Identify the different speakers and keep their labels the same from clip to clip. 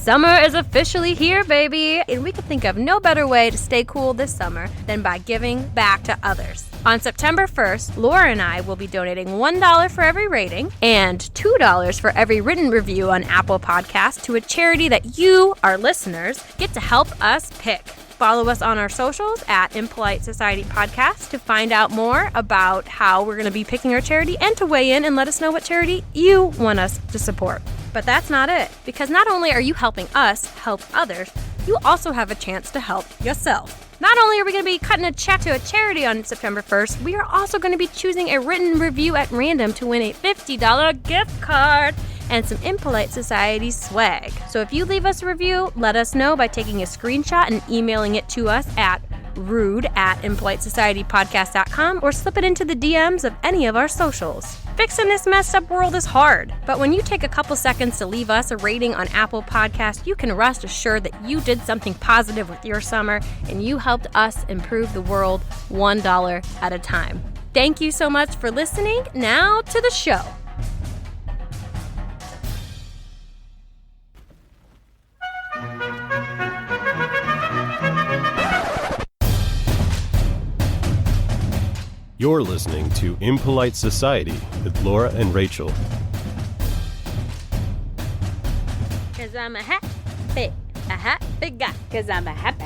Speaker 1: Summer is officially here, baby, and we could think of no better way to stay cool this summer than by giving back to others. On September 1st, Laura and I will be donating $1 for every rating and $2 for every written review on Apple Podcasts to a charity that you, our listeners, get to help us pick. Follow us on our socials at Impolite Society Podcast to find out more about how we're going to be picking our charity and to weigh in and let us know what charity you want us to support. But that's not it, because not only are you helping us help others, you also have a chance to help yourself. Not only are we going to be cutting a check to a charity on September 1st, we are also going to be choosing a written review at random to win a $50 gift card and some Impolite Society swag. So if you leave us a review, let us know by taking a screenshot and emailing it to us at rude@impolitesocietypodcast.com or slip it into the DMs of any of our socials. Fixing this messed up world is hard, but when you take a couple seconds to leave us a rating on Apple Podcasts, you can rest assured that you did something positive with your summer and you helped us improve the world $1 at a time. Thank you so much for listening. Now to the show.
Speaker 2: You're listening to Impolite Society with Laura and Rachel.
Speaker 1: 'Cause I'm a happy guy.
Speaker 3: 'Cause I'm a happy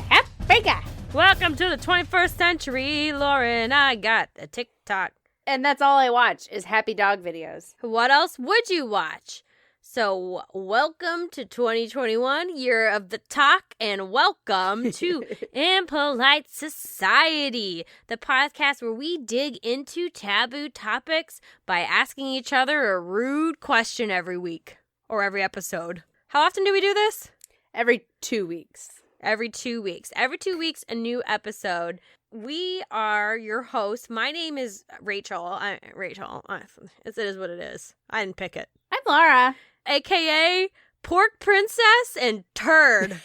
Speaker 3: guy.
Speaker 1: Welcome to the 21st century. Laura and I got a TikTok.
Speaker 3: And that's all I watch is happy dog videos.
Speaker 1: What else would you watch? So welcome to 2021, year of the talk, and welcome to Impolite Society, the podcast where we dig into taboo topics by asking each other a rude question every week or every episode. How often do we do this?
Speaker 3: Every 2 weeks.
Speaker 1: Every 2 weeks. Every 2 weeks, a new episode. We are your hosts. My name is Rachel. Rachel. It is what it is. I didn't pick it.
Speaker 3: I'm Laura.
Speaker 1: AKA Pork Princess and Turd.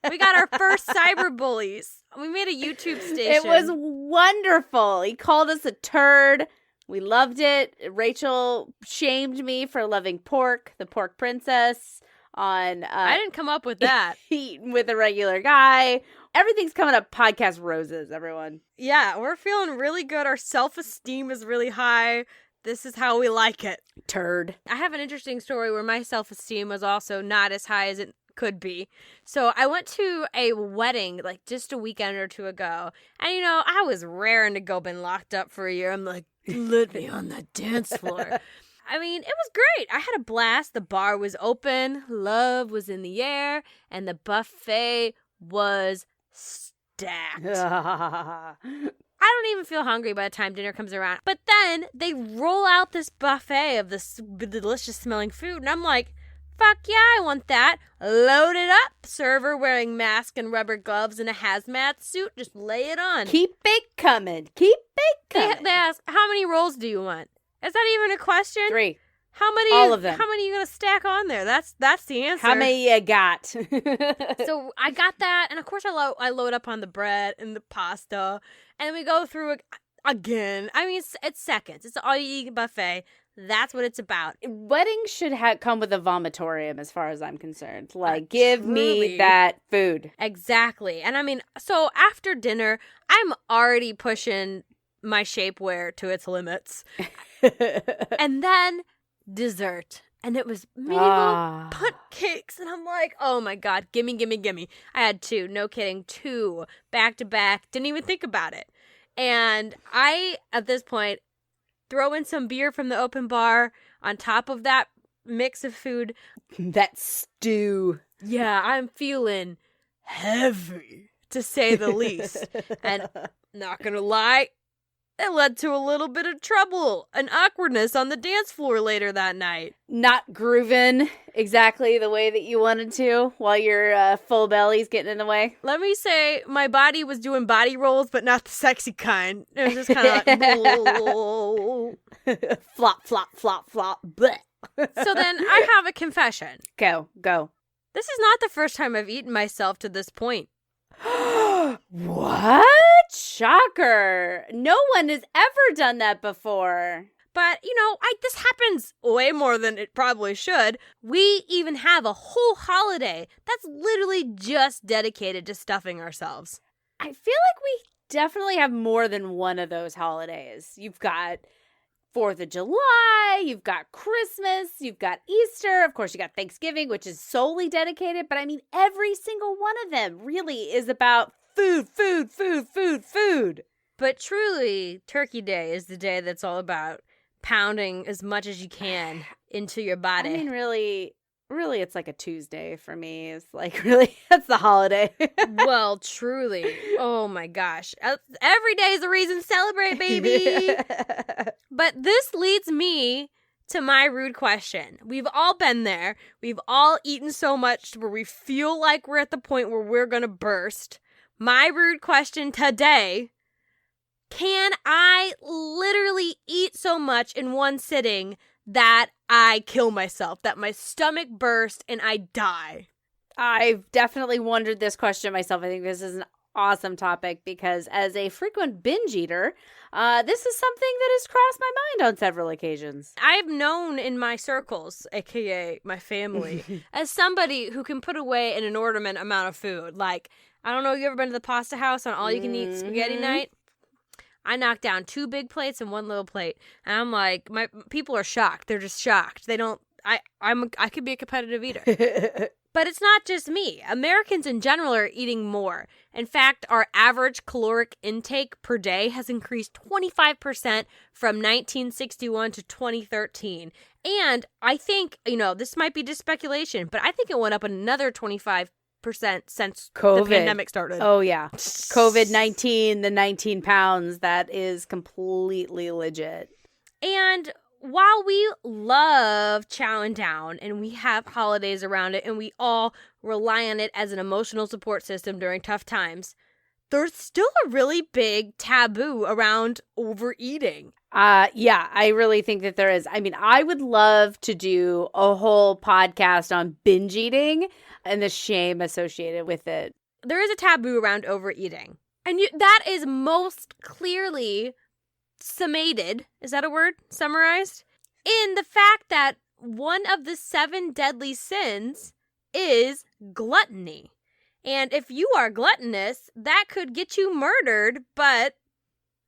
Speaker 1: We got our first cyber bullies. We made a YouTube station.
Speaker 3: It was wonderful. He called us a turd. We loved it. Rachel shamed me for loving pork, the Pork Princess, on
Speaker 1: I didn't come up with that.
Speaker 3: Eating with a regular guy. Everything's coming up podcast roses, everyone.
Speaker 1: Yeah, we're feeling really good. Our self-esteem is really high. This is how we like it.
Speaker 3: Turd.
Speaker 1: I have an interesting story where my self-esteem was also not as high as it could be. So I went to a wedding like just a weekend or two ago. And, I was raring to go, been locked up for a year. I'm like, let me on the dance floor. I mean, it was great. I had a blast. The bar was open. Love was in the air. And the buffet was stacked. I don't even feel hungry by the time dinner comes around. But then they roll out this buffet of this delicious smelling food. And I'm like, fuck yeah, I want that. Load it up. Server wearing mask and rubber gloves and a hazmat suit. Just lay it on.
Speaker 3: Keep it coming. Keep it coming.
Speaker 1: They ask, how many rolls do you want? Is that even a question?
Speaker 3: 3.
Speaker 1: How many?
Speaker 3: All of them.
Speaker 1: How many are you going to stack on there? That's the answer.
Speaker 3: How many you got?
Speaker 1: So I got that. And of course I load up on the bread and the pasta. And we go through it again. I mean, it's seconds. It's an all-you-eat buffet. That's what it's about.
Speaker 3: Weddings should come with a vomitorium as far as I'm concerned. Like, give
Speaker 1: truly.
Speaker 3: me that food.
Speaker 1: Exactly. And I mean, so after dinner, I'm already pushing my shapewear to its limits. And then dessert. And it was medieval punt cakes. And I'm like, oh my God, gimme. I had 2, no kidding, 2 back to back. Didn't even think about it. And I, at this point, throw in some beer from the open bar on top of that mix of food.
Speaker 3: That stew.
Speaker 1: Yeah, I'm feeling heavy, to say the least. And not gonna lie, it led to a little bit of trouble and awkwardness on the dance floor later that night.
Speaker 3: Not grooving exactly the way that you wanted to while your full belly's getting in the way.
Speaker 1: Let me say, my body was doing body rolls, but not the sexy kind. It was just kind of like,
Speaker 3: flop, flop, flop, flop. Blech.
Speaker 1: So then I have a confession.
Speaker 3: Go.
Speaker 1: This is not the first time I've eaten myself to this point.
Speaker 3: What? Shocker. No one has ever done that before.
Speaker 1: But, this happens way more than it probably should. We even have a whole holiday that's literally just dedicated to stuffing ourselves.
Speaker 3: I feel like we definitely have more than one of those holidays. You've got 4th of July, you've got Christmas, you've got Easter. Of course, you got Thanksgiving, which is solely dedicated. But I mean, every single one of them really is about food, food, food, food, food.
Speaker 1: But truly, Turkey Day is the day that's all about pounding as much as you can into your body.
Speaker 3: I mean, really, it's like a Tuesday for me. It's like, really, that's the holiday.
Speaker 1: Well, truly. Oh, my gosh. Every day is a reason to celebrate, baby. But this leads me to my rude question. We've all been there. We've all eaten so much where we feel like we're at the point where we're going to burst. My rude question today: can I literally eat so much in one sitting that I kill myself, that my stomach bursts and I die?
Speaker 3: I've definitely wondered this question myself. I think this is an awesome topic because as a frequent binge eater, this is something that has crossed my mind on several occasions.
Speaker 1: I've known in my circles, aka my family, as somebody who can put away an inordinate amount of food. Like, I don't know, you ever been to the pasta house on all-you-can-eat spaghetti night? I knocked down 2 big plates and 1 little plate. And I'm like, my people are shocked. They're just shocked. They don't, I could be a competitive eater. But it's not just me. Americans in general are eating more. In fact, our average caloric intake per day has increased 25% from 1961 to 2013. And I think, this might be just speculation, but I think it went up another 25% since
Speaker 3: COVID.
Speaker 1: The pandemic started.
Speaker 3: Oh, yeah. COVID-19, the 19 pounds, that is completely legit.
Speaker 1: And while we love chowing down and we have holidays around it and we all rely on it as an emotional support system during tough times, there's still a really big taboo around overeating.
Speaker 3: Yeah, I really think that there is. I mean, I would love to do a whole podcast on binge eating and the shame associated with it.
Speaker 1: There is a taboo around overeating. And that is most clearly summated, is that a word? Summarized? In the fact that one of the 7 deadly sins is gluttony. And if you are gluttonous, that could get you murdered, but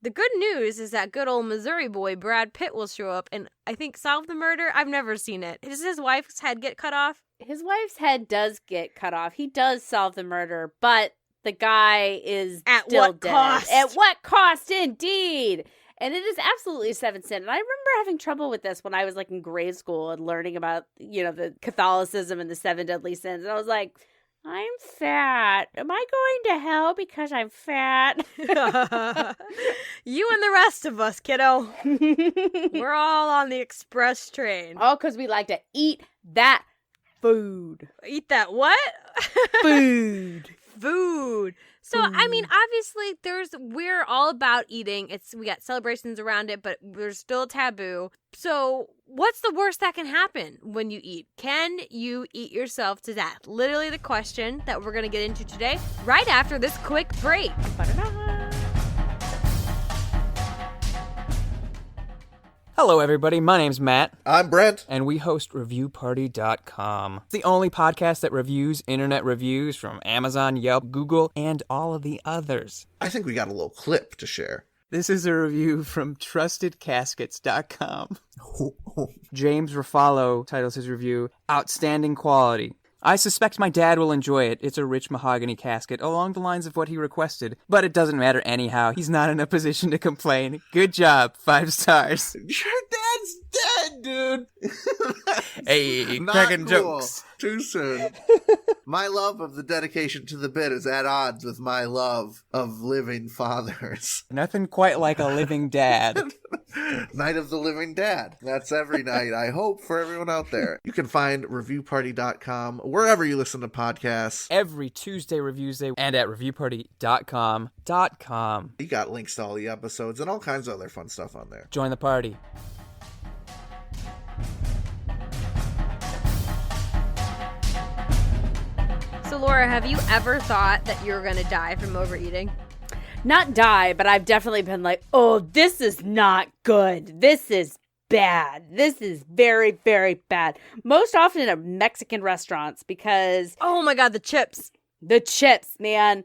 Speaker 1: the good news is that good old Missouri boy Brad Pitt will show up and I think solve the murder. I've never seen it. Does his wife's head get cut off?
Speaker 3: His wife's head does get cut off. He does solve the murder, but the guy is
Speaker 1: at
Speaker 3: still
Speaker 1: what
Speaker 3: dead.
Speaker 1: Cost?
Speaker 3: At what cost, indeed. And it is absolutely a 7th sin. And I remember having trouble with this when I was like in grade school and learning about, the Catholicism and the 7 deadly sins. And I was like, I'm fat. Am I going to hell because I'm fat?
Speaker 1: You and the rest of us, kiddo. We're all on the express train.
Speaker 3: All because we like to eat that food.
Speaker 1: Eat that what?
Speaker 3: Food.
Speaker 1: Food. So, I mean, obviously, we're all about eating. We got celebrations around it, but there's still a taboo. So, what's the worst that can happen when you eat? Can you eat yourself to death? Literally the question that we're going to get into today, right after this quick break.
Speaker 4: Hello, everybody. My name's Matt.
Speaker 5: I'm Brent.
Speaker 4: And we host ReviewParty.com. It's the only podcast that reviews internet reviews from Amazon, Yelp, Google, and all of the others.
Speaker 5: I think we got a little clip to share.
Speaker 4: This is a review from TrustedCaskets.com. James Ruffalo titles his review, Outstanding Quality. I suspect my dad will enjoy it. It's a rich mahogany casket, along the lines of what he requested. But it doesn't matter anyhow. He's not in a position to complain. Good job. 5 stars.
Speaker 5: Your dad's dead, dude.
Speaker 4: Hey,
Speaker 5: Not
Speaker 4: cracking
Speaker 5: cool.
Speaker 4: jokes.
Speaker 5: Too soon. My love of the dedication to the bit is at odds with my love of living fathers.
Speaker 4: Nothing quite like a living dad.
Speaker 5: Night of the Living Dad. That's every night, I hope, for everyone out there. You can find ReviewParty.com wherever you listen to podcasts.
Speaker 4: Every Tuesday Reviews Day and at ReviewParty.com.
Speaker 5: You got links to all the episodes and all kinds of other fun stuff on there.
Speaker 4: Join the party.
Speaker 1: So, Laura, have you ever thought that you were going to die from overeating?
Speaker 3: Not die, but I've definitely been like, oh, this is not good. This is bad. This is very, very bad. Most often at Mexican restaurants because
Speaker 1: Oh my God, the chips.
Speaker 3: the chips, man,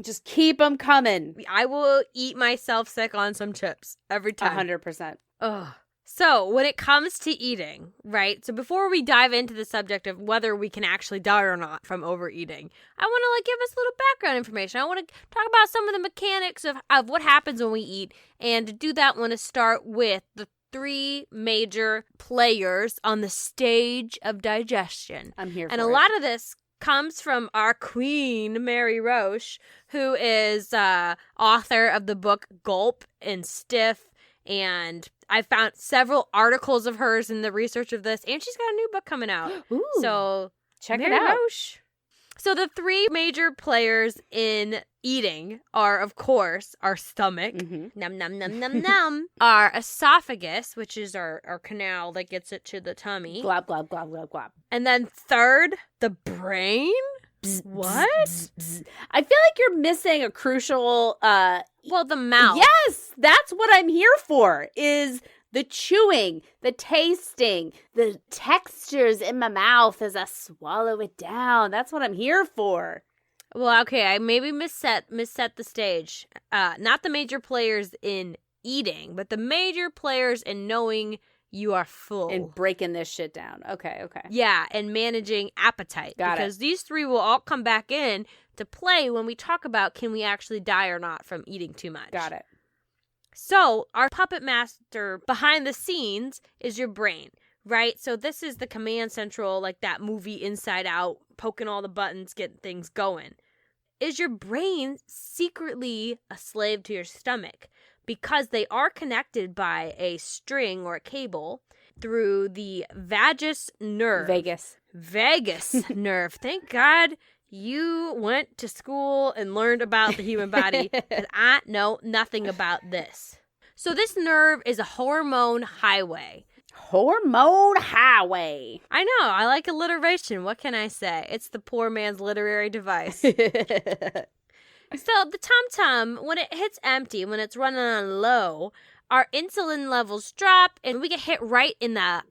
Speaker 3: just keep them coming.
Speaker 1: I will eat myself sick on some chips every time.
Speaker 3: 100%.
Speaker 1: Ugh. So when it comes to eating, right? So before we dive into the subject of whether we can actually die or not from overeating, I want to give us a little background information. I want to talk about some of the mechanics of what happens when we eat. And to do that, I want to start with the 3 major players on the stage of digestion.
Speaker 3: I'm here for
Speaker 1: And
Speaker 3: it.
Speaker 1: a lot of this comes from our queen, Mary Roche, who is author of the book Gulp and Stiff. And I found several articles of hers in the research of this. And she's got a new book coming out.
Speaker 3: Ooh,
Speaker 1: So
Speaker 3: check
Speaker 1: Mary
Speaker 3: it out.
Speaker 1: Roche. So the 3 major players in eating are, of course, our stomach.
Speaker 3: Mhm.
Speaker 1: Num, num, num, num, num. Our esophagus, which is our canal that gets it to the tummy.
Speaker 3: Glob, glob, glob, glob, glob.
Speaker 1: And then third, the brain? What?
Speaker 3: I feel like you're missing a crucial
Speaker 1: Well, the mouth.
Speaker 3: Yes, that's what I'm here for, is the chewing, the tasting, the textures in my mouth as I swallow it down. That's what I'm here for.
Speaker 1: Well, okay, I maybe misset the stage. Not the major players in eating, but the major players in knowing you are full.
Speaker 3: And breaking this shit down. Okay.
Speaker 1: Yeah, and managing appetite.
Speaker 3: Got it.
Speaker 1: Because these 3 will all come back in to play when we talk about can we actually die or not from eating too much.
Speaker 3: Got it.
Speaker 1: So our puppet master behind the scenes is your brain, right? So this is the command central, like that movie Inside Out, poking all the buttons, getting things going. Is your brain secretly a slave to your stomach? Because they are connected by a string or a cable through the vagus nerve. Vagus nerve. Thank God you went to school and learned about the human body, because I know nothing about this. So this nerve is a hormone highway.
Speaker 3: Hormone highway.
Speaker 1: I know, I like alliteration. What can I say? It's the poor man's literary device. So the tum-tum, when it hits empty, when it's running on low, our insulin levels drop and we get hit right in the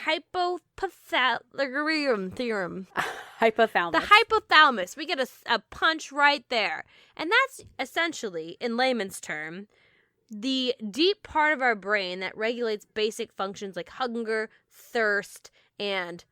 Speaker 1: hypothalamus theorem.
Speaker 3: Hypothalamus.
Speaker 1: The hypothalamus. We get a punch right there. And that's essentially, in layman's term, the deep part of our brain that regulates basic functions like hunger, thirst, and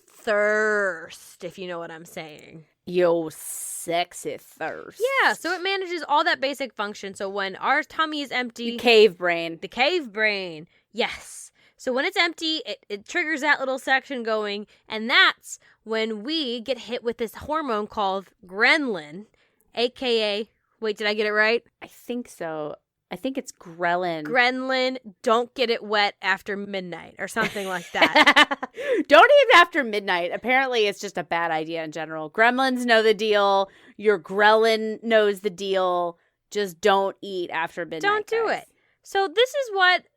Speaker 1: thirst, if you know what I'm saying.
Speaker 3: Yo, sexy thirst.
Speaker 1: Yeah, so it manages all that basic function. So when our tummy is empty...
Speaker 3: The cave brain.
Speaker 1: The cave brain. Yes. So when it's empty, it triggers that little section going, and that's when we get hit with this hormone called ghrelin, a.k.a. Wait, did I get it right?
Speaker 3: I think so. I think it's ghrelin.
Speaker 1: Ghrelin, don't get it wet after midnight or something like that.
Speaker 3: Don't eat after midnight. Apparently, it's just a bad idea in general. Gremlins know the deal. Your ghrelin knows the deal. Just don't eat after midnight.
Speaker 1: Don't do
Speaker 3: guys.
Speaker 1: it. So this is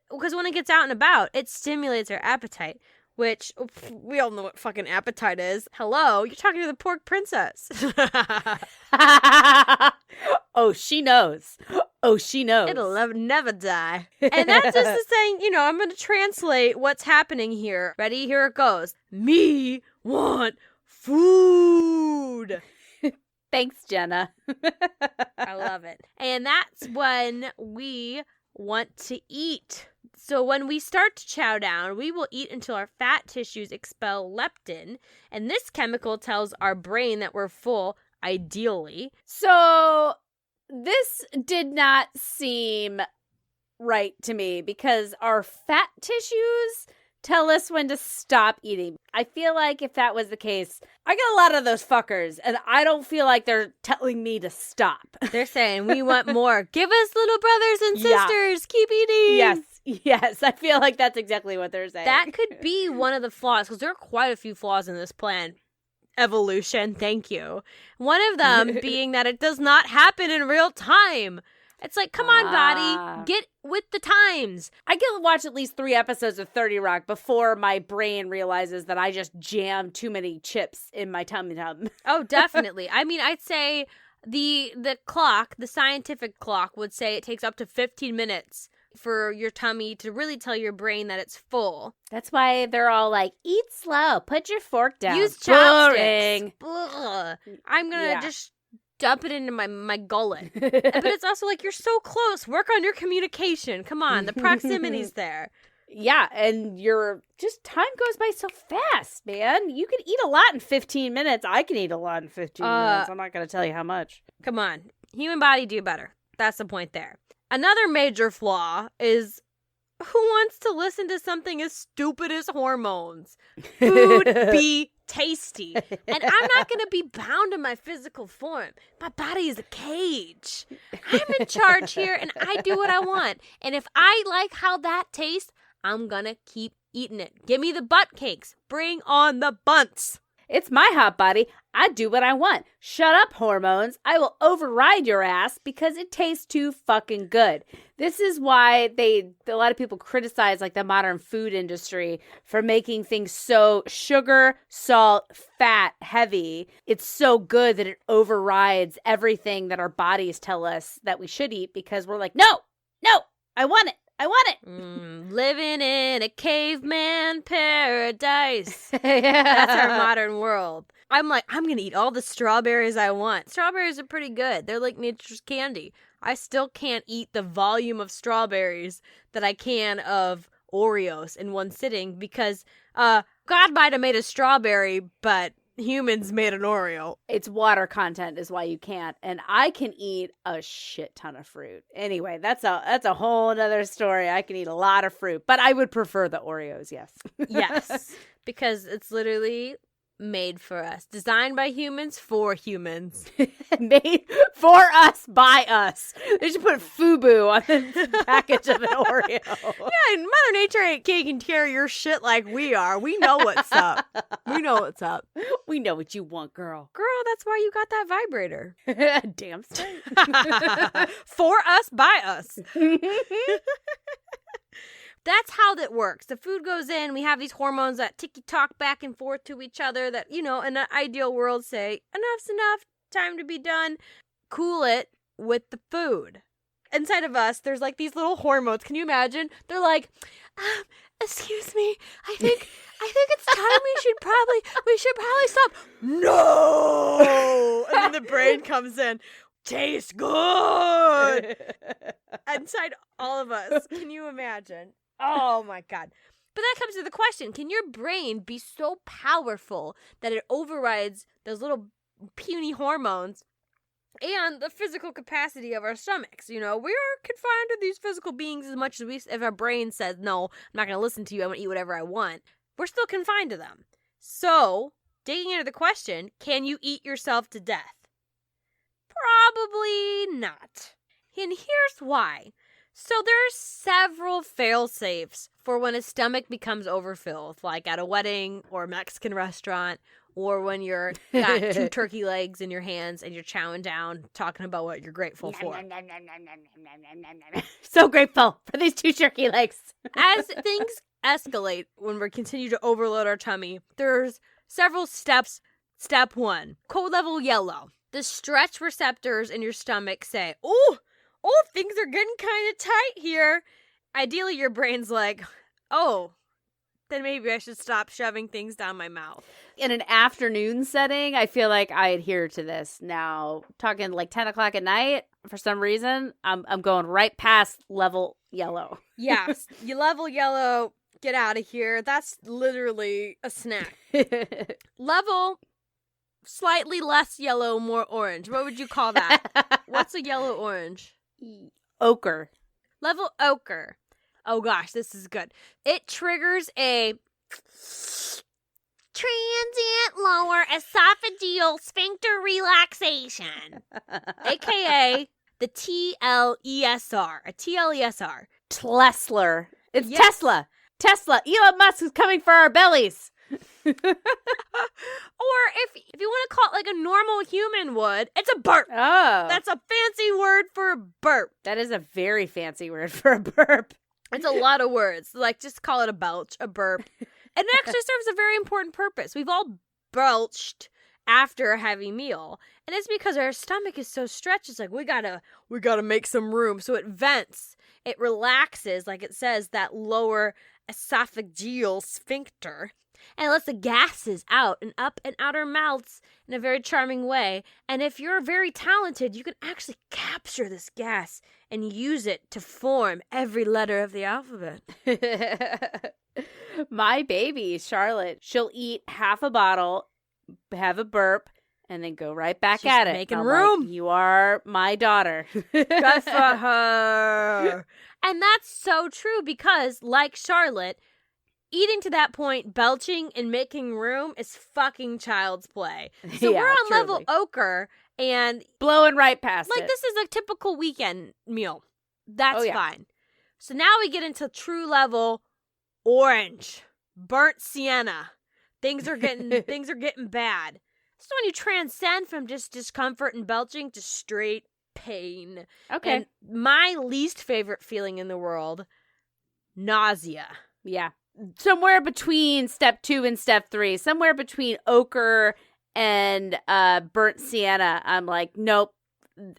Speaker 1: because when it gets out and about, it stimulates our appetite, which we all know what fucking appetite is. Hello, you're talking to the pork princess.
Speaker 3: Oh, she knows. Oh, she knows.
Speaker 1: It'll never die. And that's just the saying, I'm going to translate what's happening here. Ready? Here it goes. Me want food.
Speaker 3: Thanks, Jenna.
Speaker 1: I love it. And that's when we want to eat. So when we start to chow down, we will eat until our fat tissues expel leptin. And this chemical tells our brain that we're full, ideally.
Speaker 3: So this did not seem right to me because our fat tissues tell us when to stop eating. I feel like if that was the case, I get a lot of those fuckers, and I don't feel like they're telling me to stop.
Speaker 1: They're saying, we want more. Give us little brothers and
Speaker 3: Yeah.
Speaker 1: sisters. Keep eating.
Speaker 3: Yes. I feel like that's exactly what they're saying.
Speaker 1: That could be one of the flaws, because there are quite a few flaws in this plan. Evolution, thank you. One of them being that it does not happen in real time. It's like, come on, body, get with the times.
Speaker 3: I can watch at least 3 episodes of 30 Rock before my brain realizes that I just jammed too many chips in my tum-tum.
Speaker 1: Oh, definitely. I mean, I'd say the clock, the scientific clock would say it takes up to 15 minutes for your tummy to really tell your brain that it's full.
Speaker 3: That's why they're all like, eat slow, put your fork down.
Speaker 1: Use chopsticks.
Speaker 3: Boring.
Speaker 1: Ugh. I'm going to just dump it into my gullet. But it's also like, you're so close. Work on your communication. Come on. The proximity's there.
Speaker 3: Yeah, and time goes by so fast, man. You can eat a lot in 15 minutes. I can eat a lot in 15 minutes. I'm not going to tell you how much.
Speaker 1: Come on. Human body do better. That's the point there. Another major flaw is, who wants to listen to something as stupid as hormones? Food be tasty. And I'm not going to be bound to my physical form. My body is a cage. I'm in charge here, and I do what I want. And if I like how that tastes, I'm going to keep eating it. Give me the butt cakes. Bring on the bunts.
Speaker 3: It's my hot body. I do what I want. Shut up, hormones. I will override your ass because it tastes too fucking good. This is why a lot of people criticize like the modern food industry for making things so sugar, salt, fat heavy. It's so good that it overrides everything that our bodies tell us that we should eat because we're like, no, I want it. I want it.
Speaker 1: Living in a caveman paradise. That's our modern world. I'm like, I'm going to eat all the strawberries I want. Strawberries are pretty good. They're like nature's candy. I still can't eat the volume of strawberries that I can of Oreos in one sitting because God might have made a strawberry, but humans made an Oreo.
Speaker 3: It's water content is why you can't. And I can eat a shit ton of fruit. Anyway, that's a whole other story. I can eat a lot of fruit, but I would prefer the Oreos, yes.
Speaker 1: Yes, because it's literally made for us. Designed by humans for humans.
Speaker 3: Made for us by us. They should put FUBU on the package of an Oreo.
Speaker 1: Yeah, and Mother Nature ain't taking care of your shit like we are. We know what's up. We know what's up.
Speaker 3: We know what you want, girl.
Speaker 1: Girl, that's why you got that vibrator.
Speaker 3: Damn straight.
Speaker 1: For us, by us. That's how that works. The food goes in. We have these hormones that ticky-tock back and forth to each other that, in an ideal world say, enough's enough, time to be done. Cool it with the food. Inside of us, there's like these little hormones. Can you imagine? They're like, excuse me, I think it's time we should probably stop. No! And then the brain comes in. Tastes good! Inside all of us. Can you imagine? Oh my God. But that comes to the question, can your brain be so powerful that it overrides those little puny hormones and the physical capacity of our stomachs? We are confined to these physical beings as much as if our brain says, no, I'm not going to listen to you, I'm going to eat whatever I want. We're still confined to them. So, digging into the question, can you eat yourself to death? Probably not. And here's why. So there's several fail-safes for when a stomach becomes overfilled, like at a wedding or a Mexican restaurant, or when you're got 2 turkey legs in your hands and you're chowing down, talking about what you're grateful for.
Speaker 3: So grateful for these 2 turkey legs.
Speaker 1: As things escalate when we continue to overload our tummy, there's several steps. Step 1, code level yellow. The stretch receptors in your stomach say, oh, things are getting kind of tight here. Ideally, your brain's like, oh, then maybe I should stop shoving things down my mouth.
Speaker 3: In an afternoon setting, I feel like I adhere to this. Now, talking like 10 o'clock at night, for some reason, I'm going right past level yellow.
Speaker 1: Yes, you level yellow, get out of here. That's literally a snack. Level slightly less yellow, more orange. What would you call that? What's a yellow-orange?
Speaker 3: Ochre.
Speaker 1: Level ochre. Oh gosh, this is good. It triggers a transient lower esophageal sphincter relaxation, aka the TLESR. A TLESR.
Speaker 3: Tesla. It's
Speaker 1: Yes.
Speaker 3: Tesla. Tesla. Elon Musk is coming for our bellies.
Speaker 1: Or if you want to call it like a normal human would, it's a burp.
Speaker 3: Oh.
Speaker 1: That's a fancy word for a burp.
Speaker 3: That is a very fancy word for a burp.
Speaker 1: It's a lot of words. Like, just call it a belch, a burp. And it actually serves a very important purpose. We've all belched after a heavy meal. And it's because our stomach is so stretched. It's like, we gotta make some room. So it vents it relaxes, like it says, that lower esophageal sphincter and lets the gases out and up and out our mouths in a very charming way. And if you're very talented, you can actually capture this gas and use it to form every letter of the alphabet.
Speaker 3: My baby, Charlotte, she'll eat half a bottle, have a burp, and then go right back
Speaker 1: She's
Speaker 3: at it.
Speaker 1: making
Speaker 3: I'm
Speaker 1: room.
Speaker 3: Like, you are my daughter.
Speaker 1: Good for her. And that's so true because, like Charlotte, eating to that point, belching and making room is fucking child's play. So
Speaker 3: Yeah,
Speaker 1: we're on
Speaker 3: truly.
Speaker 1: level ochre, and
Speaker 3: Blowing right past
Speaker 1: like
Speaker 3: it.
Speaker 1: this is a typical weekend meal. That's
Speaker 3: Oh, yeah.
Speaker 1: fine. So now we get into true level orange, burnt sienna. Things are getting bad. So when you transcend from just discomfort and belching to straight pain.
Speaker 3: Okay.
Speaker 1: And my least favorite feeling in the world, nausea.
Speaker 3: Yeah. Somewhere between step 2 and step 3, somewhere between ochre and burnt sienna, I'm like, nope,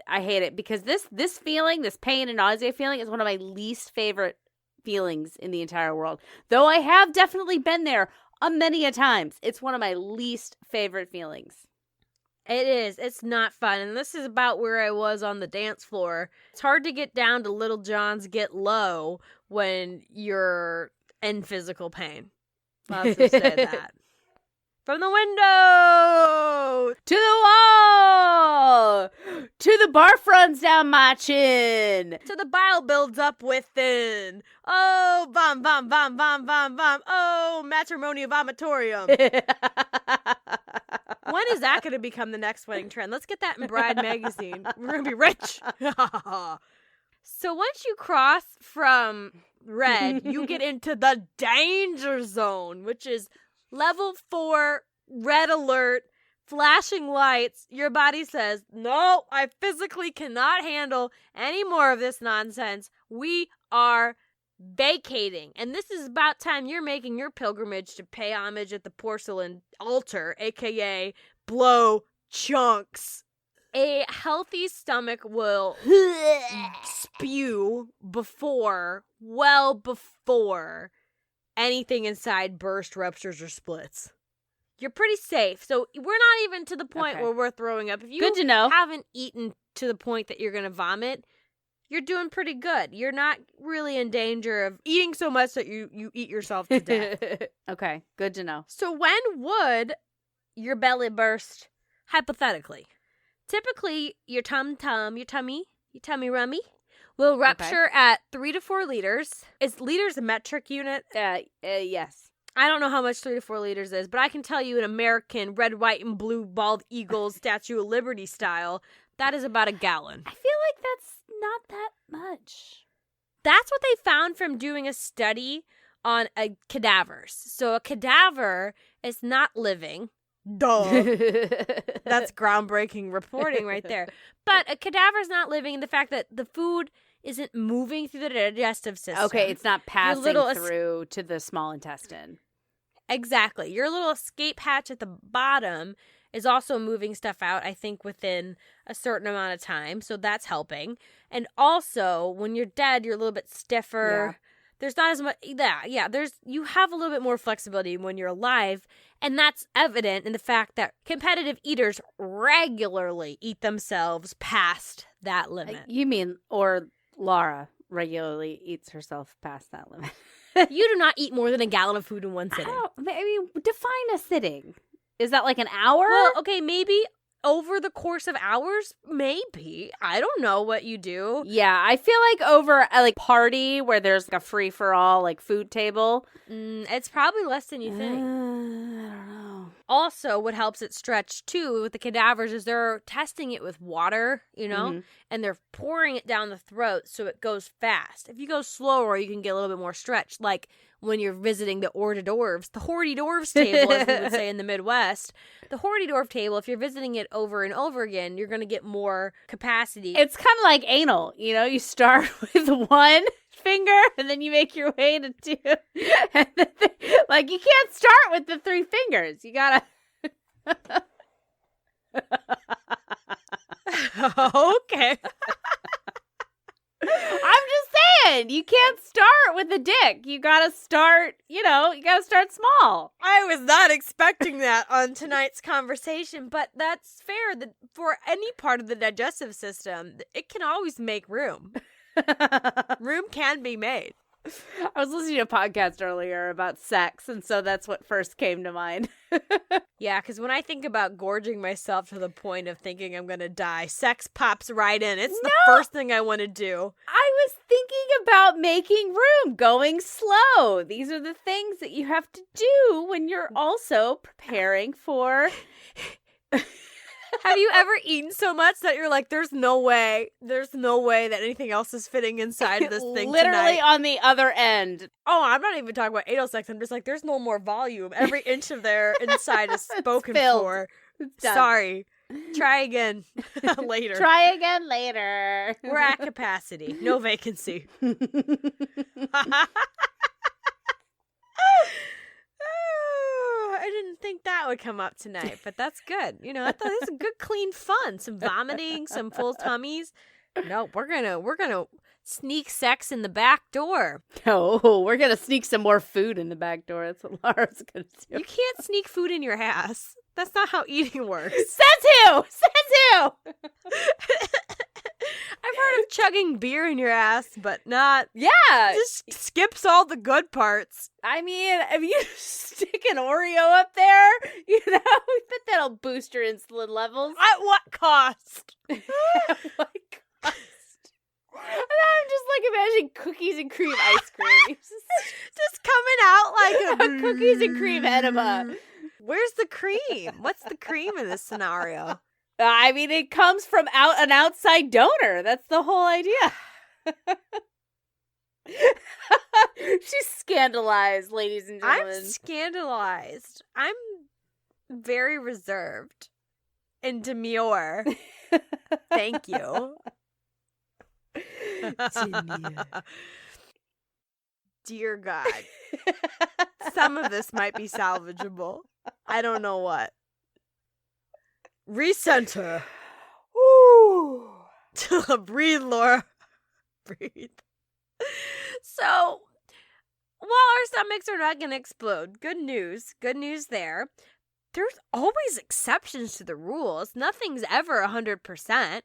Speaker 3: I hate it. Because this feeling, this pain and nausea feeling is one of my least favorite feelings in the entire world. Though I have definitely been there many a times. It's one of my least favorite feelings.
Speaker 1: It is. It's not fun. And this is about where I was on the dance floor. It's hard to get down to Little John's Get Low when you're in physical pain. I'll just say that. From the window
Speaker 3: To the wall! To the barf runs down my chin!
Speaker 1: to the bile builds up within. Oh, vom, vom, vom, vom, vom, vom. Oh, matrimonial vomitorium. When is that going to become the next wedding trend? Let's get that in Bride magazine. We're going to be rich. So once you cross from red, you get into the danger zone, which is level 4, red alert, flashing lights. Your body says, no, I physically cannot handle any more of this nonsense. We are vacating. And this is about time you're making your pilgrimage to pay homage at the porcelain altar, aka blow chunks. A healthy stomach will spew well before anything inside bursts, ruptures, or splits. You're pretty safe. So we're not even to the point
Speaker 3: Okay.
Speaker 1: where we're throwing up. If you
Speaker 3: Good to know.
Speaker 1: haven't eaten to the point that you're going to vomit, you're doing pretty good. You're not really in danger of eating so much that you eat yourself to death.
Speaker 3: Okay, good to know.
Speaker 1: So when would your belly burst, hypothetically? Typically, your tummy rummy, will rupture at 3 to 4 liters. Is liters a metric unit?
Speaker 3: Yes.
Speaker 1: I don't know how much 3 to 4 liters is, but I can tell you in American red, white, and blue bald eagles Statue of Liberty style, that is about a gallon.
Speaker 3: I feel like that's not that much.
Speaker 1: That's what they found from doing a study on cadavers. So a cadaver is not living. Duh. That's groundbreaking reporting right there. But a cadaver is not living in the fact that the food isn't moving through the digestive system.
Speaker 3: Okay, it's not passing
Speaker 1: little
Speaker 3: through to the small intestine.
Speaker 1: Exactly. Your little escape hatch at the bottom is also moving stuff out, I think, within a certain amount of time. So that's helping. And also, when you're dead, you're a little bit stiffer.
Speaker 3: Yeah.
Speaker 1: There's not as much. Yeah. You have a little bit more flexibility when you're alive. And that's evident in the fact that competitive eaters regularly eat themselves past that limit.
Speaker 3: You mean, or Laura regularly eats herself past that limit.
Speaker 1: You do not eat more than a gallon of food in one sitting.
Speaker 3: Maybe define a sitting. Is that like an hour?
Speaker 1: Well, okay, maybe over the course of hours, maybe. I don't know what you do.
Speaker 3: Yeah, I feel like over a party where there's like a free for all food table.
Speaker 1: It's probably less than you think.
Speaker 3: I don't know.
Speaker 1: Also, what helps it stretch too with the cadavers is they're testing it with water,
Speaker 3: Mhm.
Speaker 1: and they're pouring it down the throat so it goes fast. If you go slower, you can get a little bit more stretch, like when you're visiting the hors d'oeuvres table, as we would say in the Midwest. The hors d'oeuvre table, if you're visiting it over and over again, you're going to get more capacity.
Speaker 3: It's kind of like anal, you start with one finger and then you make your way to 2. And then you can't start with the 3 fingers. You gotta.
Speaker 1: Okay.
Speaker 3: I'm just saying. on. You can't start with a dick. You gotta start, small.
Speaker 1: I was not expecting that on tonight's conversation, but that's fair. That for any part of the digestive system, it can always make room. Room can be made.
Speaker 3: I was listening to a podcast earlier about sex, and so that's what first came to mind.
Speaker 1: Yeah, because when I think about gorging myself to the point of thinking I'm going to die, sex pops right in. It's the first thing I want to do.
Speaker 3: I was thinking about making room, going slow. These are the things that you have to do when you're also preparing for...
Speaker 1: Have you ever eaten so much that you're like, there's no way that anything else is fitting inside of this thing
Speaker 3: Literally
Speaker 1: tonight?
Speaker 3: on the other end.
Speaker 1: Oh, I'm not even talking about anal sex. I'm just like, there's no more volume. Every inch of their inside is spoken
Speaker 3: filled.
Speaker 1: for.
Speaker 3: Done.
Speaker 1: Sorry. Try again later.
Speaker 3: Try again later.
Speaker 1: We're at capacity. No vacancy. I didn't think that would come up tonight, but that's good. That's a good, clean fun. Some vomiting, some full tummies. No, we're gonna sneak sex in the back door.
Speaker 3: No, we're gonna sneak some more food in the back door. That's what Laura's gonna do.
Speaker 1: You can't sneak food in your ass. That's not how eating works.
Speaker 3: Says who?
Speaker 1: I've heard of chugging beer in your ass, but not.
Speaker 3: Yeah.
Speaker 1: Just skips all the good parts.
Speaker 3: I mean, if you stick an Oreo up there, I bet that'll boost your insulin levels.
Speaker 1: At what cost?
Speaker 3: At what cost? And I'm just like imagining cookies and cream ice cream.
Speaker 1: Just coming out like
Speaker 3: a cookies and cream enema.
Speaker 1: Where's the cream? What's the cream in this scenario?
Speaker 3: I mean, it comes from an outside donor. That's the whole idea. She's scandalized, ladies and gentlemen.
Speaker 1: I'm scandalized. I'm very reserved and demure. Thank you. Dear God. Some of this might be salvageable. I don't know what. Recenter.
Speaker 3: Ooh.
Speaker 1: Breathe, Laura. Breathe. So, while our stomachs are not going to explode, good news there. There's always exceptions to the rules. Nothing's ever 100%.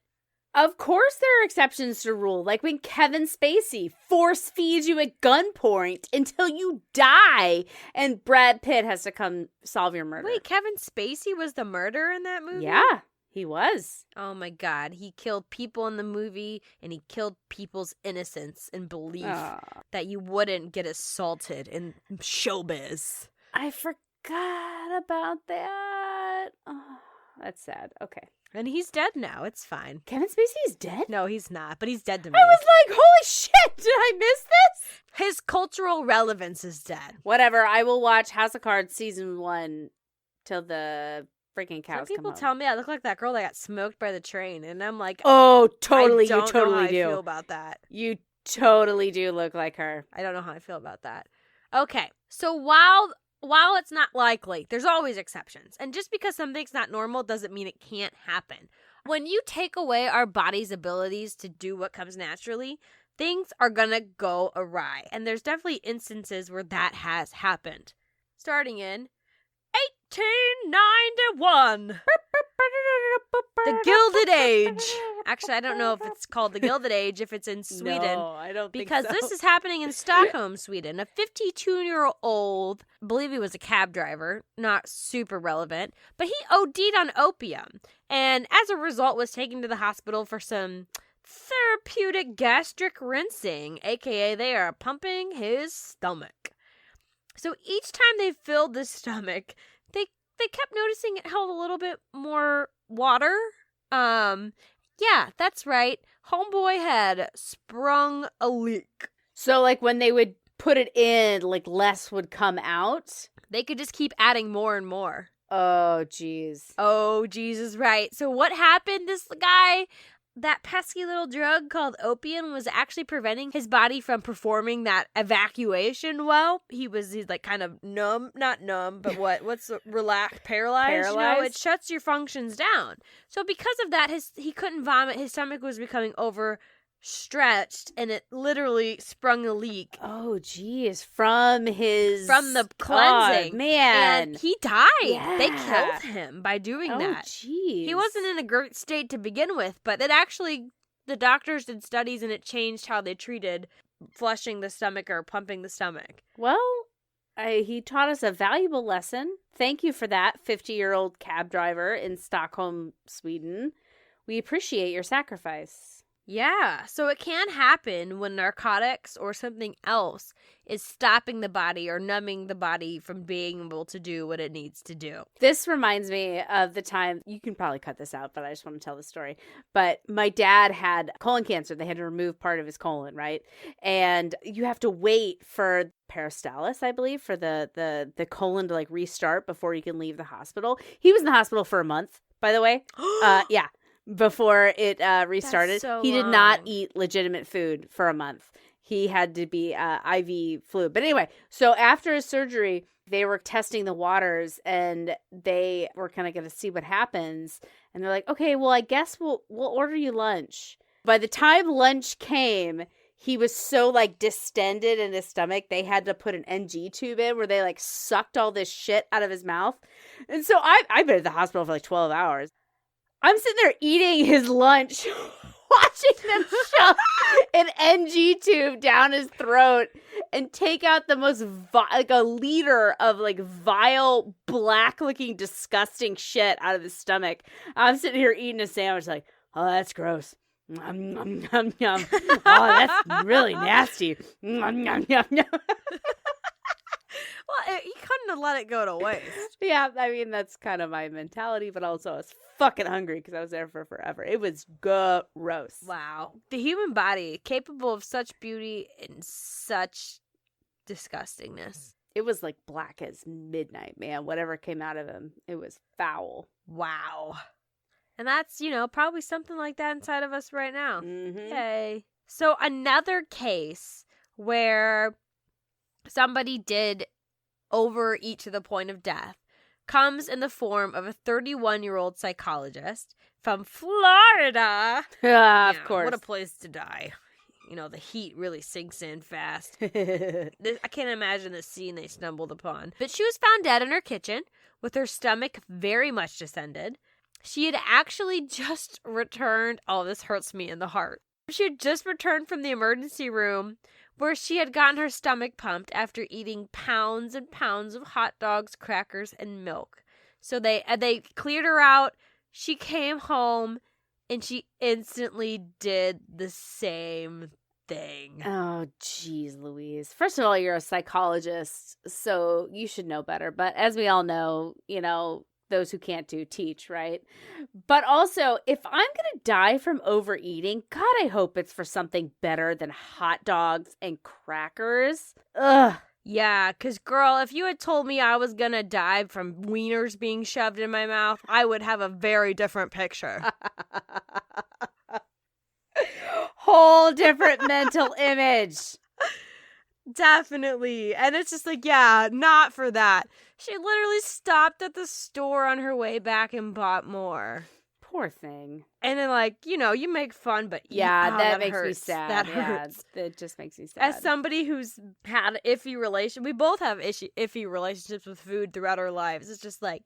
Speaker 3: Of course there are exceptions to rule, like when Kevin Spacey force feeds you at gunpoint until you die, and Brad Pitt has to come solve your murder.
Speaker 1: Wait, Kevin Spacey was the murderer in that movie?
Speaker 3: Yeah, he was.
Speaker 1: Oh my God, he killed people in the movie, and he killed people's innocence and belief that you wouldn't get assaulted in showbiz.
Speaker 3: I forgot about that. Oh, that's sad. Okay.
Speaker 1: And he's dead now. It's fine.
Speaker 3: Kevin Spacey is dead?
Speaker 1: No, he's not, but he's dead to me.
Speaker 3: I was like, holy shit, did I miss this?
Speaker 1: His cultural relevance is dead.
Speaker 3: Whatever, I will watch House of Cards season 1 till the freaking cows come home.
Speaker 1: Some people tell me I look like that girl that got smoked by the train, and I'm like,
Speaker 3: oh, totally,
Speaker 1: I don't
Speaker 3: you totally
Speaker 1: know how
Speaker 3: do.
Speaker 1: I feel about that.
Speaker 3: You totally do look like her.
Speaker 1: I don't know how I feel about that. Okay, so while it's not likely, there's always exceptions. And just because something's not normal doesn't mean it can't happen. When you take away our body's abilities to do what comes naturally, things are gonna go awry. And there's definitely instances where that has happened. Starting in 1891. The Gilded Age. Actually, I don't know if it's called the Gilded Age if it's in Sweden.
Speaker 3: No, I don't think
Speaker 1: because
Speaker 3: so.
Speaker 1: this is happening in Stockholm, Sweden. A 52-year-old, I believe he was a cab driver, not super relevant, but he OD'd on opium. And as a result was taken to the hospital for some therapeutic gastric rinsing, aka they are pumping his stomach. So each time they filled the stomach, they kept noticing it held a little bit more water. Yeah, that's right. Homeboy had sprung a leak.
Speaker 3: So, like, when they would put it in, like, less would come out?
Speaker 1: They could just keep adding more and more.
Speaker 3: Oh, jeez.
Speaker 1: Oh, Jesus, right. So what happened? This guy, that pesky little drug called opium was actually preventing his body from performing that evacuation well. He's like kind of numb, not numb, but what's relaxed, paralyzed? You know, it shuts your functions down. So because of that, he couldn't vomit. His stomach was becoming stretched and it literally sprung a leak.
Speaker 3: Oh, geez. From the
Speaker 1: cleansing.
Speaker 3: Man.
Speaker 1: And he died.
Speaker 3: Yeah.
Speaker 1: They killed him by doing that.
Speaker 3: Geez.
Speaker 1: He wasn't in a great state to begin with, but it actually, the doctors did studies and it changed how they treated flushing the stomach or pumping the stomach.
Speaker 3: Well, he taught us a valuable lesson. Thank you for that, 50-year-old cab driver in Stockholm, Sweden. We appreciate your sacrifice.
Speaker 1: Yeah, so it can happen when narcotics or something else is stopping the body or numbing the body from being able to do what it needs to do.
Speaker 3: This reminds me of the time, you can probably cut this out, but I just want to tell the story. But my dad had colon cancer. They had to remove part of his colon, right? And you have to wait for peristalsis, I believe, for the colon to like restart before you can leave the hospital. He was in the hospital for a month, by the way. Yeah. Before it restarted. He did not eat legitimate food for a month. He had to be IV fluid. But anyway, so after his surgery, they were testing the waters and they were kind of going to see what happens. And they're like, okay, well, I guess we'll order you lunch. By the time lunch came, he was so like distended in his stomach, they had to put an NG tube in where they like sucked all this shit out of his mouth. And so I've been at the hospital for like 12 hours. I'm sitting there eating his lunch, watching them shove an NG tube down his throat and take out the most, like a liter of like vile, black-looking, disgusting shit out of his stomach. I'm sitting here eating a sandwich like, oh, that's gross. Nom, nom, nom, nom. Oh, that's really nasty. Nom, nom, nom, nom.
Speaker 1: Well, he couldn't have let it go to waste.
Speaker 3: Yeah, I mean, that's kind of my mentality, but also I was fucking hungry because I was there for forever. It was gross.
Speaker 1: Wow. The human body, capable of such beauty and such disgustingness.
Speaker 3: It was like black as midnight, man. Whatever came out of him, it was foul.
Speaker 1: Wow. And that's, probably something like that inside of us right now.
Speaker 3: Mm-hmm.
Speaker 1: Yay. So another case where somebody did overeat to the point of death comes in the form of a 31-year-old psychologist from Florida.
Speaker 3: Of course.
Speaker 1: What a place to die. The heat really sinks in fast. I can't imagine the scene they stumbled upon. But she was found dead in her kitchen with her stomach very much distended. She had actually just returned. Oh, this hurts me in the heart. She had just returned from the emergency room where she had gotten her stomach pumped after eating pounds and pounds of hot dogs, crackers, and milk. So they cleared her out. She came home, and she instantly did the same thing.
Speaker 3: Oh, geez, Louise. First of all, you're a psychologist, so you should know better. But as we all know, those who can't do teach, right? But also, if I'm going to die from overeating, God, I hope it's for something better than hot dogs and crackers. Ugh.
Speaker 1: Yeah, because, girl, if you had told me I was going to die from wieners being shoved in my mouth, I would have a very different picture.
Speaker 3: Whole different mental image.
Speaker 1: Definitely. And it's just like, yeah, not for that. She literally stopped at the store on her way back and bought more.
Speaker 3: Poor thing.
Speaker 1: And then, you make fun, but
Speaker 3: yeah, that makes
Speaker 1: hurts.
Speaker 3: me sad.
Speaker 1: That
Speaker 3: hurts. It just makes me sad.
Speaker 1: As somebody who's had iffy relationship, we both have iffy relationships with food throughout our lives. It's just like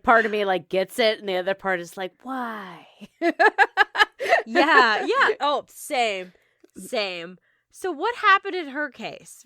Speaker 3: part of me gets it, and the other part is like, why?
Speaker 1: yeah. Oh, same. So what happened in her case?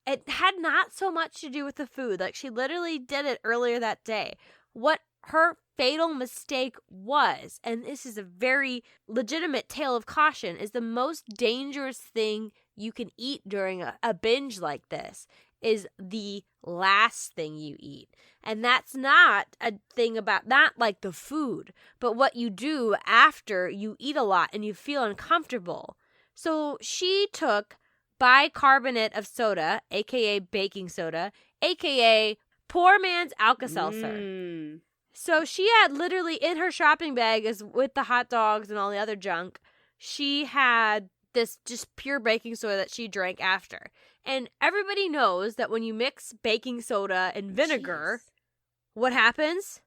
Speaker 1: It had not so much to do with the food. She literally did it earlier that day. What her fatal mistake was, and this is a very legitimate tale of caution, is the most dangerous thing you can eat during a binge like this is the last thing you eat. And that's not a thing about, not like the food, but what you do after you eat a lot and you feel uncomfortable. So she took bicarbonate of soda, a.k.a. baking soda, a.k.a. poor man's Alka-Seltzer. So she had literally in her shopping bag, as with the hot dogs and all the other junk, she had this just pure baking soda that she drank after. And everybody knows that when you mix baking soda and vinegar, what happens?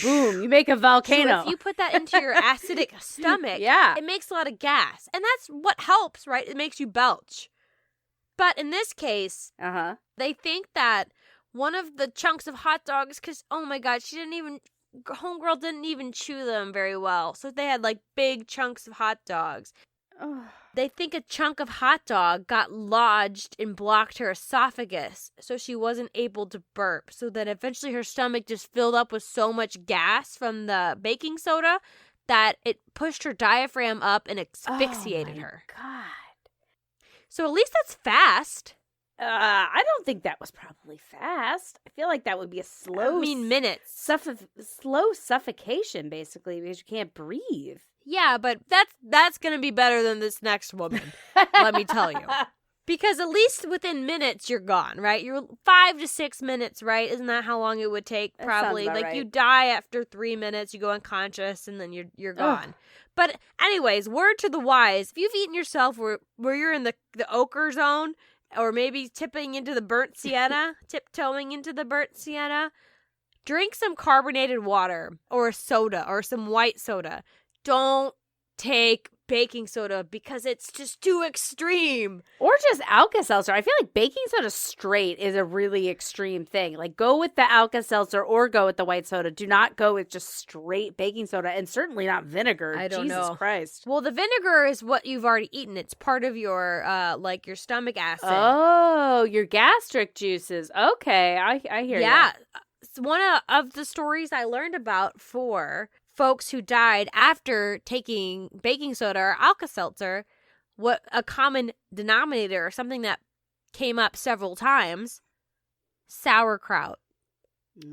Speaker 3: Boom, you make a volcano.
Speaker 1: So if you put that into your acidic stomach,
Speaker 3: Yeah.
Speaker 1: it makes a lot of gas. And that's what helps, right? It makes you belch. But in this case, they think that one of the chunks of hot dogs, because, oh my God, homegirl didn't even chew them very well. So they had like big chunks of hot dogs. They think a chunk of hot dog got lodged and blocked her esophagus, so she wasn't able to burp. So then eventually her stomach just filled up with so much gas from the baking soda that it pushed her diaphragm up and asphyxiated her.
Speaker 3: God.
Speaker 1: So at least that's fast.
Speaker 3: I don't think that was probably fast. I feel like that would be a slow...
Speaker 1: minutes.
Speaker 3: Slow suffocation, basically, because you can't breathe.
Speaker 1: Yeah, but that's going to be better than this next woman, let me tell you. Because at least within minutes, you're gone, right? You're 5 to 6 minutes, right? Isn't that how long it would take? Probably.
Speaker 3: That sounds about
Speaker 1: like,
Speaker 3: right.
Speaker 1: you die after 3 minutes, you go unconscious, and then you're gone. But anyways, word to the wise, if you've eaten yourself where you're in the ochre zone, or maybe tiptoeing into the burnt sienna, drink some carbonated water or a soda or some white soda. Don't take baking soda because it's just too extreme.
Speaker 3: Or just Alka-Seltzer. I feel like baking soda straight is a really extreme thing. Like, go with the Alka-Seltzer or go with the white soda. Do not go with just straight baking soda, and certainly not vinegar.
Speaker 1: I don't know.
Speaker 3: Jesus Christ.
Speaker 1: Well, the vinegar is what you've already eaten. It's part of your your stomach acid.
Speaker 3: Oh, your gastric juices. Okay, I hear you.
Speaker 1: Yeah. It's one of the stories I learned about for folks who died after taking baking soda or Alka-Seltzer, what a common denominator or something that came up several times, sauerkraut.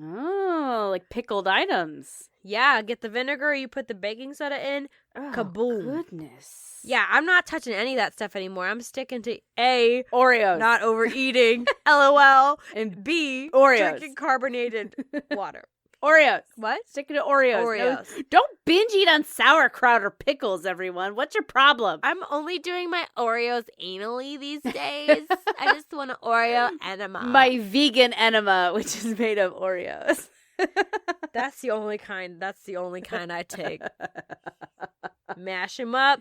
Speaker 3: Oh, like pickled items.
Speaker 1: Yeah, get the vinegar, you put the baking soda in, kaboom.
Speaker 3: Goodness.
Speaker 1: Yeah, I'm not touching any of that stuff anymore. I'm sticking to A,
Speaker 3: Oreos.
Speaker 1: not overeating, LOL,
Speaker 3: And
Speaker 1: B,
Speaker 3: Oreos.
Speaker 1: drinking carbonated water.
Speaker 3: Oreos.
Speaker 1: What?
Speaker 3: Sticking to Oreos.
Speaker 1: Oreos.
Speaker 3: No, don't binge eat on sauerkraut or pickles, everyone. What's your problem?
Speaker 1: I'm only doing my Oreos anally these days. I just want an Oreo enema.
Speaker 3: My vegan enema, which is made of Oreos.
Speaker 1: That's the only kind I take. Mash them up.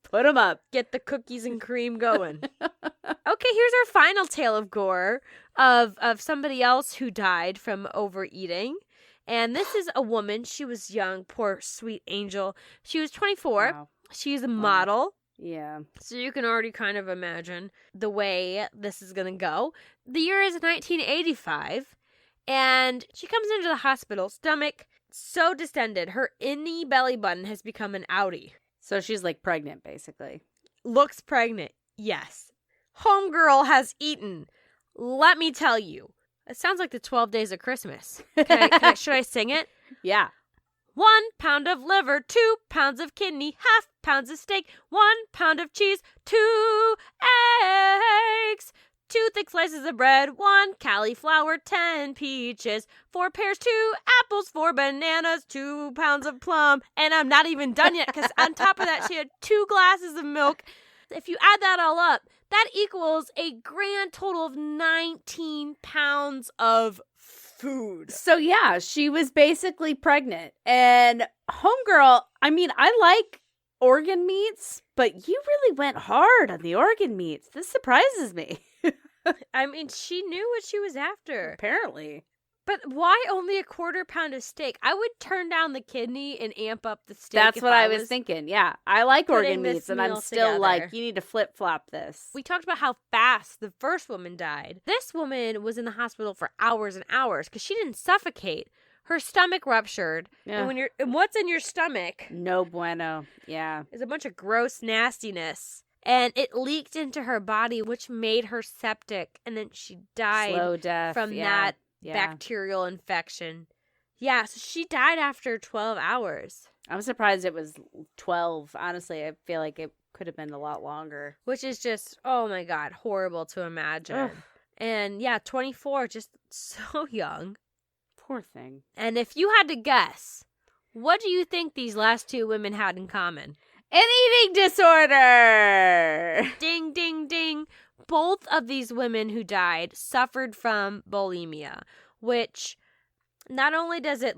Speaker 3: Put them up.
Speaker 1: Get the cookies and cream going. Okay, here's our final tale of gore of somebody else who died from overeating. And this is a woman. She was young, poor sweet angel. She was 24.
Speaker 3: Wow.
Speaker 1: She's a model.
Speaker 3: Yeah.
Speaker 1: So you can already kind of imagine the way this is going to go. The year is 1985. And she comes into the hospital, stomach so distended, her innie belly button has become an outie.
Speaker 3: So she's like pregnant, basically.
Speaker 1: Looks pregnant, yes. Homegirl has eaten. Let me tell you. It sounds like the 12 Days of Christmas. Should I sing it?
Speaker 3: Yeah.
Speaker 1: 1 pound of liver, 2 pounds of kidney, half pounds of steak, 1 pound of cheese, 2 eggs, 2 thick slices of bread, 1 cauliflower, 10 peaches, 4 pears, 2 apples, 4 bananas, 2 pounds of plum. And I'm not even done yet because on top of that, she had 2 glasses of milk. If you add that all up, that equals a grand total of 19 pounds of food.
Speaker 3: So yeah, she was basically pregnant. And homegirl, I mean, I like organ meats, but you really went hard on the organ meats. This surprises me.
Speaker 1: I mean, she knew what she was after.
Speaker 3: Apparently.
Speaker 1: But why only a 1/4 pound of steak? I would turn down the kidney and amp up the steak.
Speaker 3: That's what I was thinking. Yeah. I like organ
Speaker 1: putting this
Speaker 3: meats, and I'm
Speaker 1: meal
Speaker 3: still
Speaker 1: together.
Speaker 3: like, you need to flip-flop this.
Speaker 1: We talked about how fast the first woman died. This woman was in the hospital for hours and hours because she didn't suffocate. Her stomach ruptured.
Speaker 3: Yeah.
Speaker 1: And what's in your stomach
Speaker 3: No bueno. Yeah.
Speaker 1: is a bunch of gross nastiness. And it leaked into her body, which made her septic. And then she died
Speaker 3: Slow death.
Speaker 1: from that bacterial infection. Yeah, so she died after 12 hours.
Speaker 3: I'm surprised it was 12. Honestly, I feel like it could have been a lot longer.
Speaker 1: Which is just, oh my God, horrible to imagine.
Speaker 3: Ugh.
Speaker 1: And yeah, 24, just so young.
Speaker 3: Poor thing.
Speaker 1: And if you had to guess, what do you think these last 2 women had in common?
Speaker 3: An eating disorder!
Speaker 1: Ding, ding, ding. Both of these women who died suffered from bulimia, which not only does it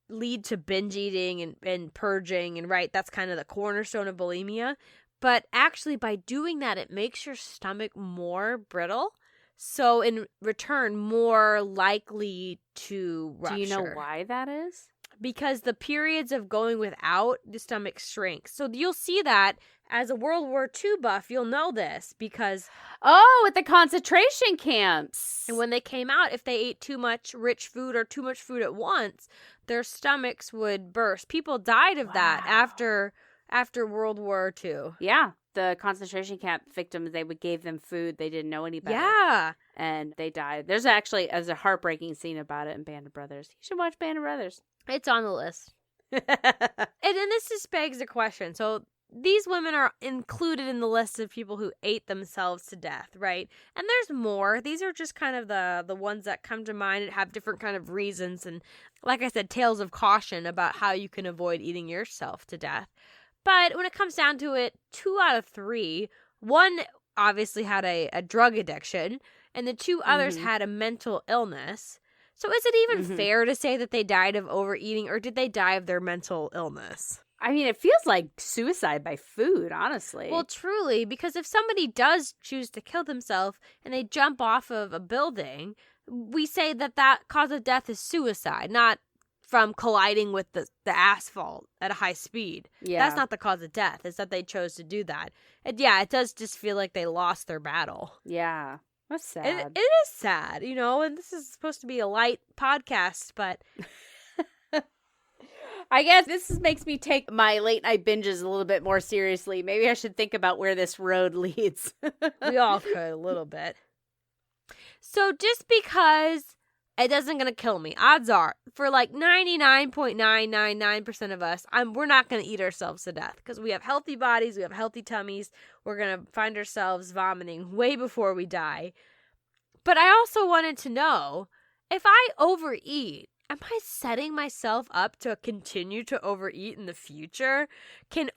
Speaker 1: lead to binge eating and purging, and right, that's kind of the cornerstone of bulimia. But actually, by doing that, it makes your stomach more brittle. So in return, more likely to rupture.
Speaker 3: Do you know why that is?
Speaker 1: Because the periods of going without, the stomach shrinks. So you'll see that as a World War II buff, you'll know this because...
Speaker 3: Oh, at the concentration camps.
Speaker 1: And when they came out, if they ate too much rich food or too much food at once, their stomachs would burst. People died of that after World War II.
Speaker 3: Yeah. The concentration camp victims, they gave them food. They didn't know any better.
Speaker 1: Yeah.
Speaker 3: And they died. There's actually a heartbreaking scene about it in Band of Brothers. You should watch Band of Brothers.
Speaker 1: It's on the list. And then this just begs a question. So these women are included in the list of people who ate themselves to death, right? And there's more. These are just kind of the ones that come to mind and have different kind of reasons. And like I said, tales of caution about how you can avoid eating yourself to death. But when it comes down to it, 2 out of 3, one obviously had a drug addiction, and the 2 others had a mental illness. So is it even fair to say that they died of overeating, or did they die of their mental illness?
Speaker 3: I mean, it feels like suicide by food, honestly.
Speaker 1: Well, truly, because if somebody does choose to kill themselves and they jump off of a building, we say that cause of death is suicide, not from colliding with the asphalt at a high speed.
Speaker 3: Yeah.
Speaker 1: That's not the cause of death. It's that they chose to do that. And yeah, it does just feel like they lost their battle.
Speaker 3: Yeah. That's sad.
Speaker 1: It is sad, and this is supposed to be a light podcast, but...
Speaker 3: I guess this makes me take my late night binges a little bit more seriously. Maybe I should think about where this road leads.
Speaker 1: We all could a little bit. So just because it doesn't going to kill me, odds are, for like 99.999% of us, we're not going to eat ourselves to death because we have healthy bodies, we have healthy tummies. We're going to find ourselves vomiting way before we die. But I also wanted to know, if I overeat, am I setting myself up to continue to overeat in the future? Can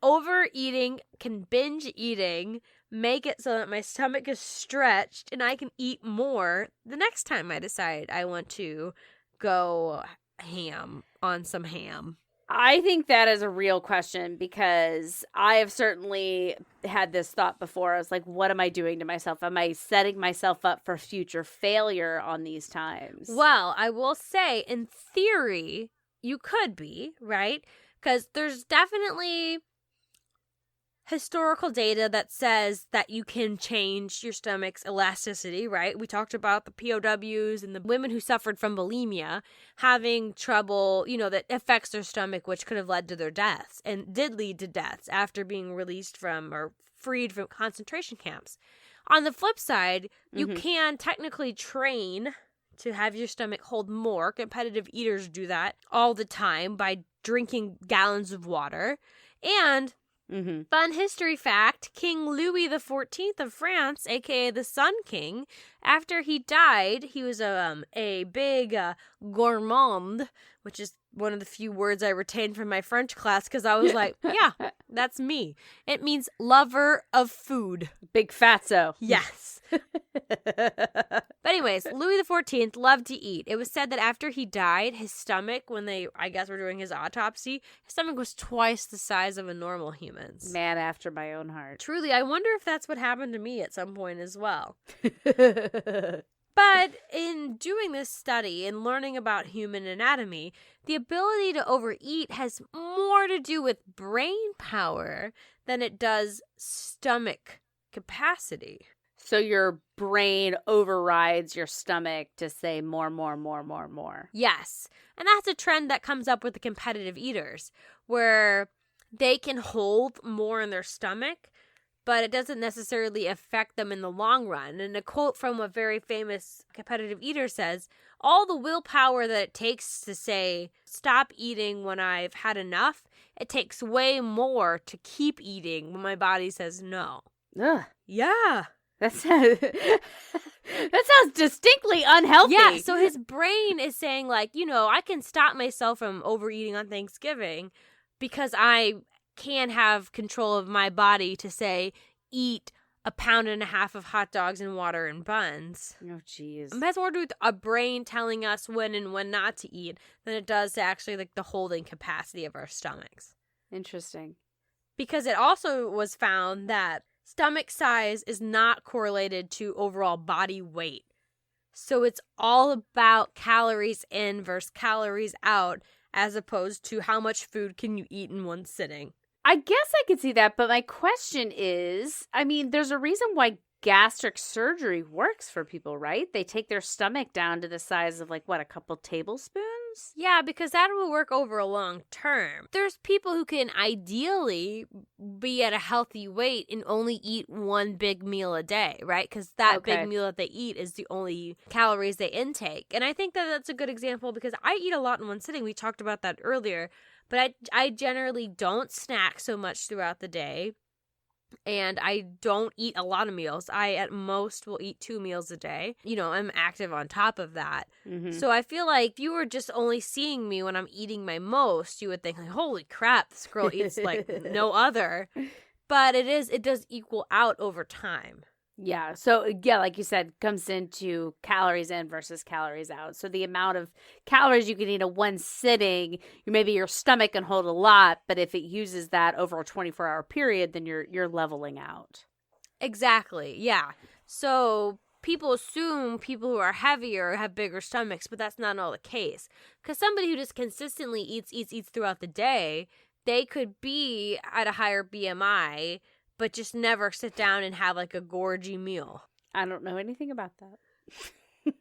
Speaker 1: binge eating make it so that my stomach is stretched and I can eat more the next time I decide I want to go ham on some ham?
Speaker 3: I think that is a real question because I have certainly had this thought before. I was like, what am I doing to myself? Am I setting myself up for future failure on these times?
Speaker 1: Well, I will say, in theory, you could be, right? Because there's definitely historical data that says that you can change your stomach's elasticity, right? We talked about the POWs and the women who suffered from bulimia having trouble, that affects their stomach, which could have led to their deaths and did lead to deaths after being released from or freed from concentration camps. On the flip side, you can technically train to have your stomach hold more. Competitive eaters do that all the time by drinking gallons of water. And fun history fact, King Louis XIV of France, aka the Sun King, after he died, he was a big gourmand, which is one of the few words I retained from my French class because I was like, yeah, that's me. It means lover of food.
Speaker 3: Big fatso.
Speaker 1: Yes. But anyways, Louis XIV loved to eat. It was said that after he died, his stomach, when they, I guess, were doing his autopsy, his stomach was twice the size of a normal human's.
Speaker 3: Man after my own heart.
Speaker 1: Truly, I wonder if that's what happened to me at some point as well. But in doing this study and learning about human anatomy, the ability to overeat has more to do with brain power than it does stomach capacity.
Speaker 3: So your brain overrides your stomach to say more.
Speaker 1: Yes. And that's a trend that comes up with the competitive eaters, where they can hold more in their stomach, but it doesn't necessarily affect them in the long run. And a quote from a very famous competitive eater says, all the willpower that it takes to say, stop eating when I've had enough, it takes way more to keep eating when my body says no.
Speaker 3: Ugh.
Speaker 1: Yeah.
Speaker 3: That sounds distinctly unhealthy.
Speaker 1: Yeah, so his brain is saying, like, I can stop myself from overeating on Thanksgiving because I can have control of my body to say, eat 1.5 pounds of hot dogs and water and buns.
Speaker 3: Oh, jeez.
Speaker 1: It has more to do with a brain telling us when and when not to eat than it does to actually like the holding capacity of our stomachs.
Speaker 3: Interesting.
Speaker 1: Because it also was found that stomach size is not correlated to overall body weight. So it's all about calories in versus calories out, as opposed to how much food can you eat in one sitting.
Speaker 3: I guess I could see that, but my question is, I mean, there's a reason why gastric surgery works for people, right? They take their stomach down to the size of, like, what, a couple tablespoons?
Speaker 1: Yeah, because that will work over a long term. There's people who can ideally be at a healthy weight and only eat one big meal a day, right? Because that big meal that they eat is the only calories they intake. And I think that that's a good example because I eat a lot in one sitting. We talked about that earlier. But I generally don't snack so much throughout the day. And I don't eat a lot of meals. I, at most, will eat 2 meals a day. You know, I'm active on top of that.
Speaker 3: Mm-hmm.
Speaker 1: So I feel like if you were just only seeing me when I'm eating my most, you would think, like, holy crap, this girl eats like no other. But it does equal out over time.
Speaker 3: Yeah. So, yeah, like you said, comes into calories in versus calories out. So the amount of calories you can eat in one sitting, maybe your stomach can hold a lot, but if it uses that over a 24-hour period, then you're leveling out.
Speaker 1: Exactly. Yeah. So people assume people who are heavier have bigger stomachs, but that's not all the case. Because somebody who just consistently eats throughout the day, they could be at a higher BMI, but just never sit down and have like a gorgy meal.
Speaker 3: I don't know anything about that.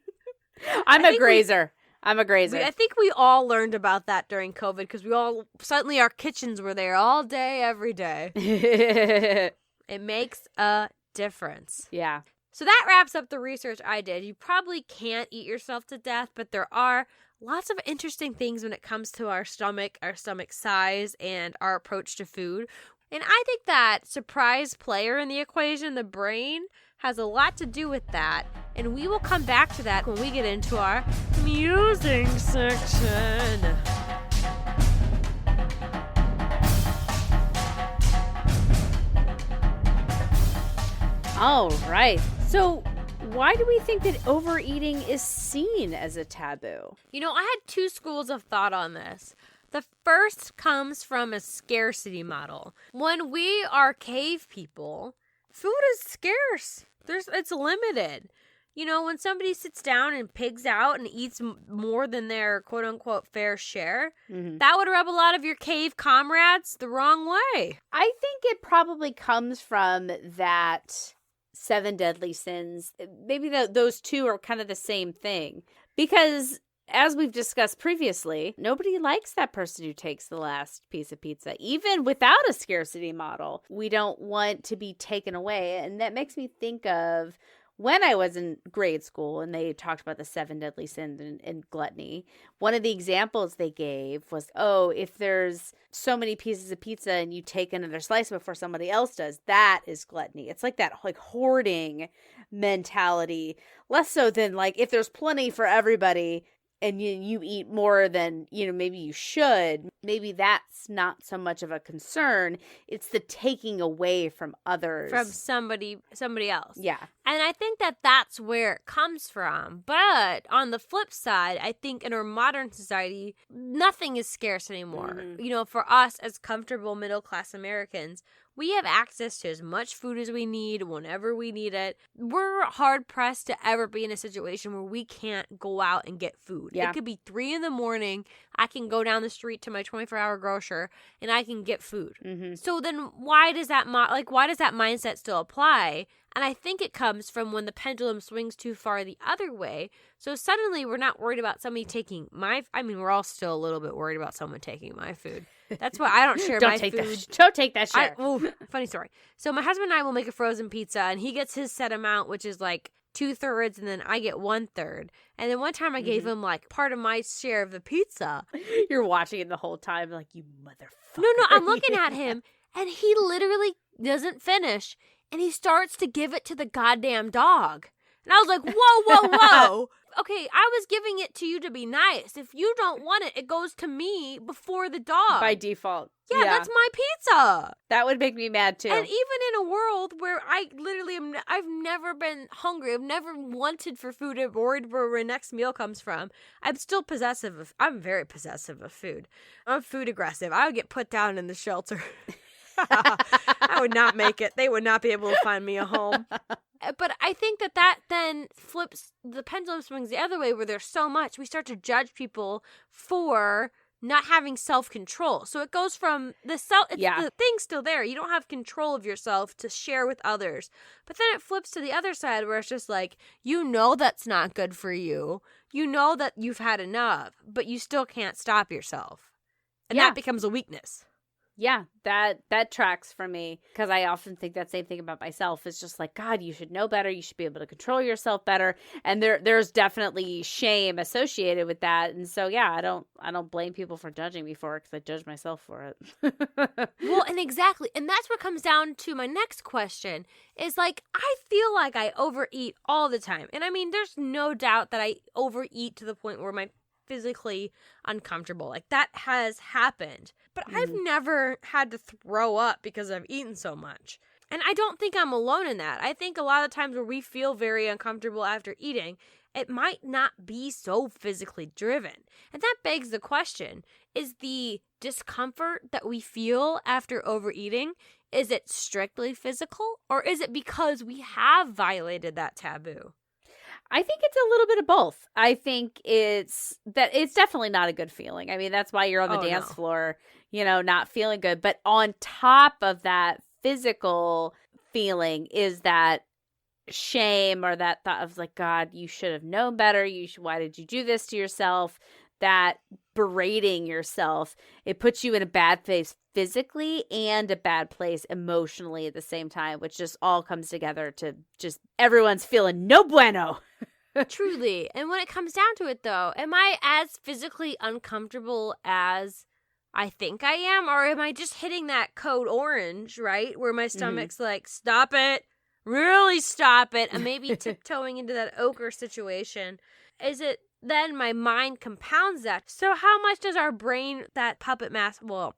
Speaker 3: I'm a grazer.
Speaker 1: I think we all learned about that during COVID because suddenly our kitchens were there all day, every day. It makes a difference.
Speaker 3: Yeah.
Speaker 1: So that wraps up the research I did. You probably can't eat yourself to death, but there are lots of interesting things when it comes to our stomach size, and our approach to food. And I think that surprise player in the equation, the brain, has a lot to do with that. And we will come back to that when we get into our musing section.
Speaker 3: All right. So why do we think that overeating is seen as a taboo?
Speaker 1: You know, I had 2 schools of thought on this. The first comes from a scarcity model. When we are cave people, food is scarce. It's limited. You know, when somebody sits down and pigs out and eats more than their quote-unquote fair share, that would rub a lot of your cave comrades the wrong way.
Speaker 3: I think it probably comes from that 7 deadly sins. Maybe those 2 are kind of the same thing. Because as we've discussed previously, nobody likes that person who takes the last piece of pizza, even without a scarcity model. We don't want to be taken away. And that makes me think of when I was in grade school and they talked about the 7 deadly sins and gluttony. One of the examples they gave was, if there's so many pieces of pizza and you take another slice before somebody else does, that is gluttony. It's like that hoarding mentality, less so than like if there's plenty for everybody and you eat more than, maybe you should, maybe that's not so much of a concern. It's the taking away from others.
Speaker 1: From somebody else.
Speaker 3: Yeah.
Speaker 1: And I think that that's where it comes from. But on the flip side, I think in our modern society, nothing is scarce anymore.
Speaker 3: Mm-hmm.
Speaker 1: You know, for us as comfortable middle-class Americans, we have access to as much food as we need whenever we need it. We're hard-pressed to ever be in a situation where we can't go out and get food.
Speaker 3: Yeah.
Speaker 1: It could be 3 a.m. I can go down the street to my 24-hour grocer and I can get food.
Speaker 3: Mm-hmm.
Speaker 1: So then why does that mindset still apply? And I think it comes from when the pendulum swings too far the other way. So suddenly we're not worried about somebody taking we're all still a little bit worried about someone taking my food. That's why I don't share my food.
Speaker 3: Don't take that share.
Speaker 1: Funny story. So my husband and I will make a frozen pizza, and he gets his set amount, which is like 2/3, and then I get 1/3. And then one time I gave him like part of my share of the pizza.
Speaker 3: You're watching it the whole time like, you motherfucker.
Speaker 1: No, I'm looking at him, and he literally doesn't finish, and he starts to give it to the goddamn dog. And I was like, whoa. okay, I was giving it to you to be nice. If you don't want it, it goes to me before the dog.
Speaker 3: By default.
Speaker 1: Yeah, that's my pizza.
Speaker 3: That would make me mad too.
Speaker 1: And even in a world where I literally I've never been hungry, I've never wanted for food or worried where my next meal comes from, I'm still I'm very possessive of food. I'm food aggressive. I would get put down in the shelter. I would not make it. They would not be able to find me a home. But I think that then flips, the pendulum swings the other way where there's so much. We start to judge people for not having self-control. So it goes from the thing's still there. You don't have control of yourself to share with others. But then it flips to the other side where it's just like, that's not good for you. You know that you've had enough, but you still can't stop yourself. And that becomes a weakness.
Speaker 3: Yeah, that tracks for me, because I often think that same thing about myself. It's just like, God, you should know better. You should be able to control yourself better. And there's definitely shame associated with that. And so, yeah, I don't blame people for judging me for it, because I judge myself for it.
Speaker 1: Well, and exactly. And that's what comes down to my next question is like, I feel like I overeat all the time. And I mean, there's no doubt that I overeat to the point where my physically uncomfortable. Like that has happened. But I've never had to throw up because I've eaten so much. And I don't think I'm alone in that. I think a lot of times where we feel very uncomfortable after eating, it might not be so physically driven. And that begs the question, is the discomfort that we feel after overeating, is it strictly physical? Or is it because we have violated that taboo?
Speaker 3: I think it's a little bit of both. I think it's definitely not a good feeling. I mean, that's why you're on the dance floor, not feeling good. But on top of that physical feeling is that shame or that thought of like, God, you should have known better. Why did you do this to yourself? That berating yourself, it puts you in a bad place physically and a bad place emotionally at the same time, which just all comes together to just everyone's feeling no bueno.
Speaker 1: Truly. And when it comes down to it, though, am I as physically uncomfortable as I think I am? Or am I just hitting that code orange, right? Where my stomach's like, stop it, really stop it. And maybe tiptoeing into that ochre situation. Is it then my mind compounds that? So how much does our brain, that puppet master, well,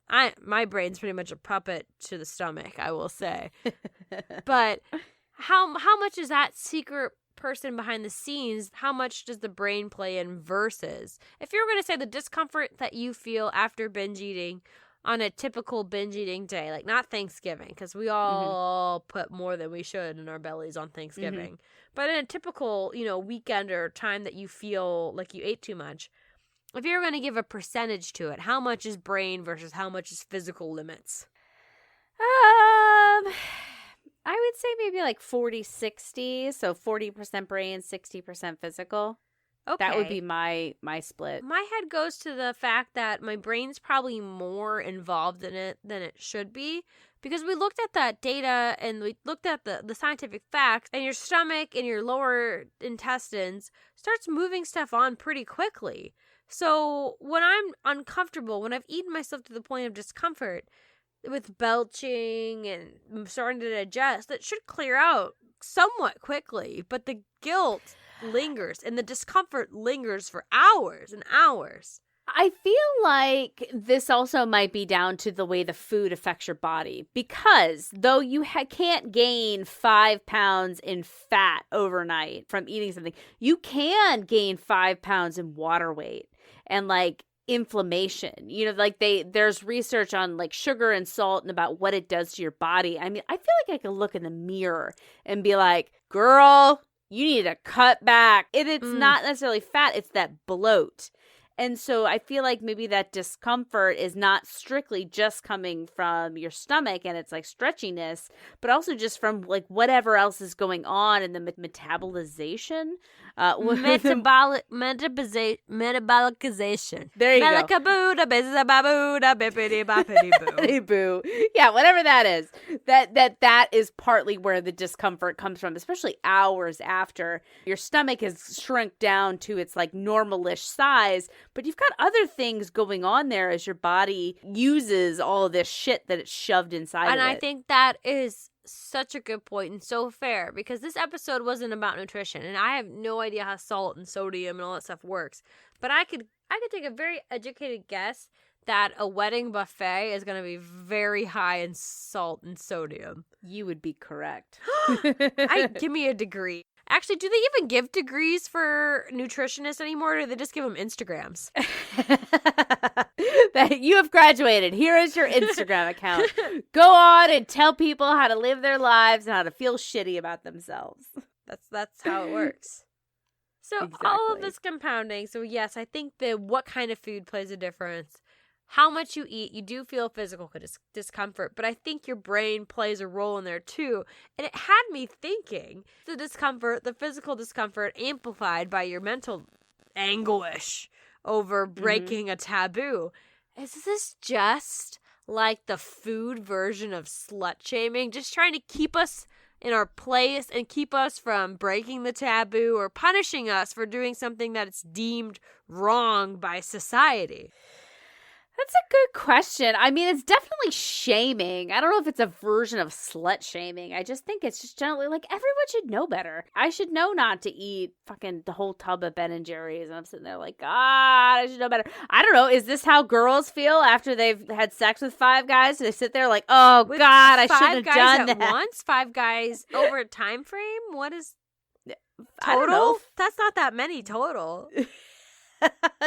Speaker 1: my brain's pretty much a puppet to the stomach, I will say. But how much is that secret person behind the scenes, how much does the brain play in versus, if you're going to say the discomfort that you feel after binge eating on a typical binge eating day, like not Thanksgiving, because we all put more than we should in our bellies on Thanksgiving, but in a typical, weekend or time that you feel like you ate too much, if you're going to give a percentage to it, how much is brain versus how much is physical limits?
Speaker 3: I would say maybe like 40-60, so 40% brain, 60% physical. Okay. That would be my split.
Speaker 1: My head goes to the fact that my brain's probably more involved in it than it should be, because we looked at that data and we looked at the scientific facts, and your stomach and your lower intestines starts moving stuff on pretty quickly. So when I'm uncomfortable, when I've eaten myself to the point of discomfort, with belching and starting to digest, that should clear out somewhat quickly, but the guilt lingers and the discomfort lingers for hours and hours.
Speaker 3: I feel like this also might be down to the way the food affects your body, because though you can't gain 5 pounds in fat overnight from eating something, you can gain 5 pounds in water weight and like inflammation. There's research on like sugar and salt and about what it does to your body. I mean, I feel like I could look in the mirror and be like, girl, you need to cut back. It's not necessarily fat, it's that bloat. And so I feel like maybe that discomfort is not strictly just coming from your stomach and it's like stretchiness, but also just from like whatever else is going on in the metabolization.
Speaker 1: Metabolicization.
Speaker 3: There you go. Boo. Yeah, whatever that is. That is partly where the discomfort comes from, especially hours after your stomach has shrunk down to its like normal-ish size. But you've got other things going on there as your body uses all of this shit that it's shoved inside of it.
Speaker 1: And I think that is such a good point and so fair, because this episode wasn't about nutrition, and I have no idea how salt and sodium and all that stuff works. But I could take a very educated guess that a wedding buffet is going to be very high in salt and sodium.
Speaker 3: You would be correct.
Speaker 1: Give me a degree. Actually, do they even give degrees for nutritionists anymore, or do they just give them Instagrams?
Speaker 3: That you have graduated. Here is your Instagram account. Go on and tell people how to live their lives and how to feel shitty about themselves.
Speaker 1: That's how it works. So all of this compounding. So yes, I think that what kind of food plays a difference. How much you eat, you do feel physical discomfort, but I think your brain plays a role in there too. And it had me thinking the discomfort, the physical discomfort amplified by your mental anguish over breaking a taboo. Is this just like the food version of slut shaming? Just trying to keep us in our place and keep us from breaking the taboo or punishing us for doing something that is deemed wrong by society?
Speaker 3: That's a good question. I mean, it's definitely shaming. I don't know if it's a version of slut shaming. I just think it's just generally like everyone should know better. I should know not to eat fucking the whole tub of Ben and Jerry's. And I'm sitting there like, God, I should know better. I don't know. Is this how girls feel after they've had sex with 5 guys? Do they sit there like, oh,
Speaker 1: With
Speaker 3: God, I shouldn't have
Speaker 1: 5 guys
Speaker 3: done
Speaker 1: at
Speaker 3: that.
Speaker 1: once? 5 guys over a time frame? What is
Speaker 3: I don't know.
Speaker 1: total? That's not that many total.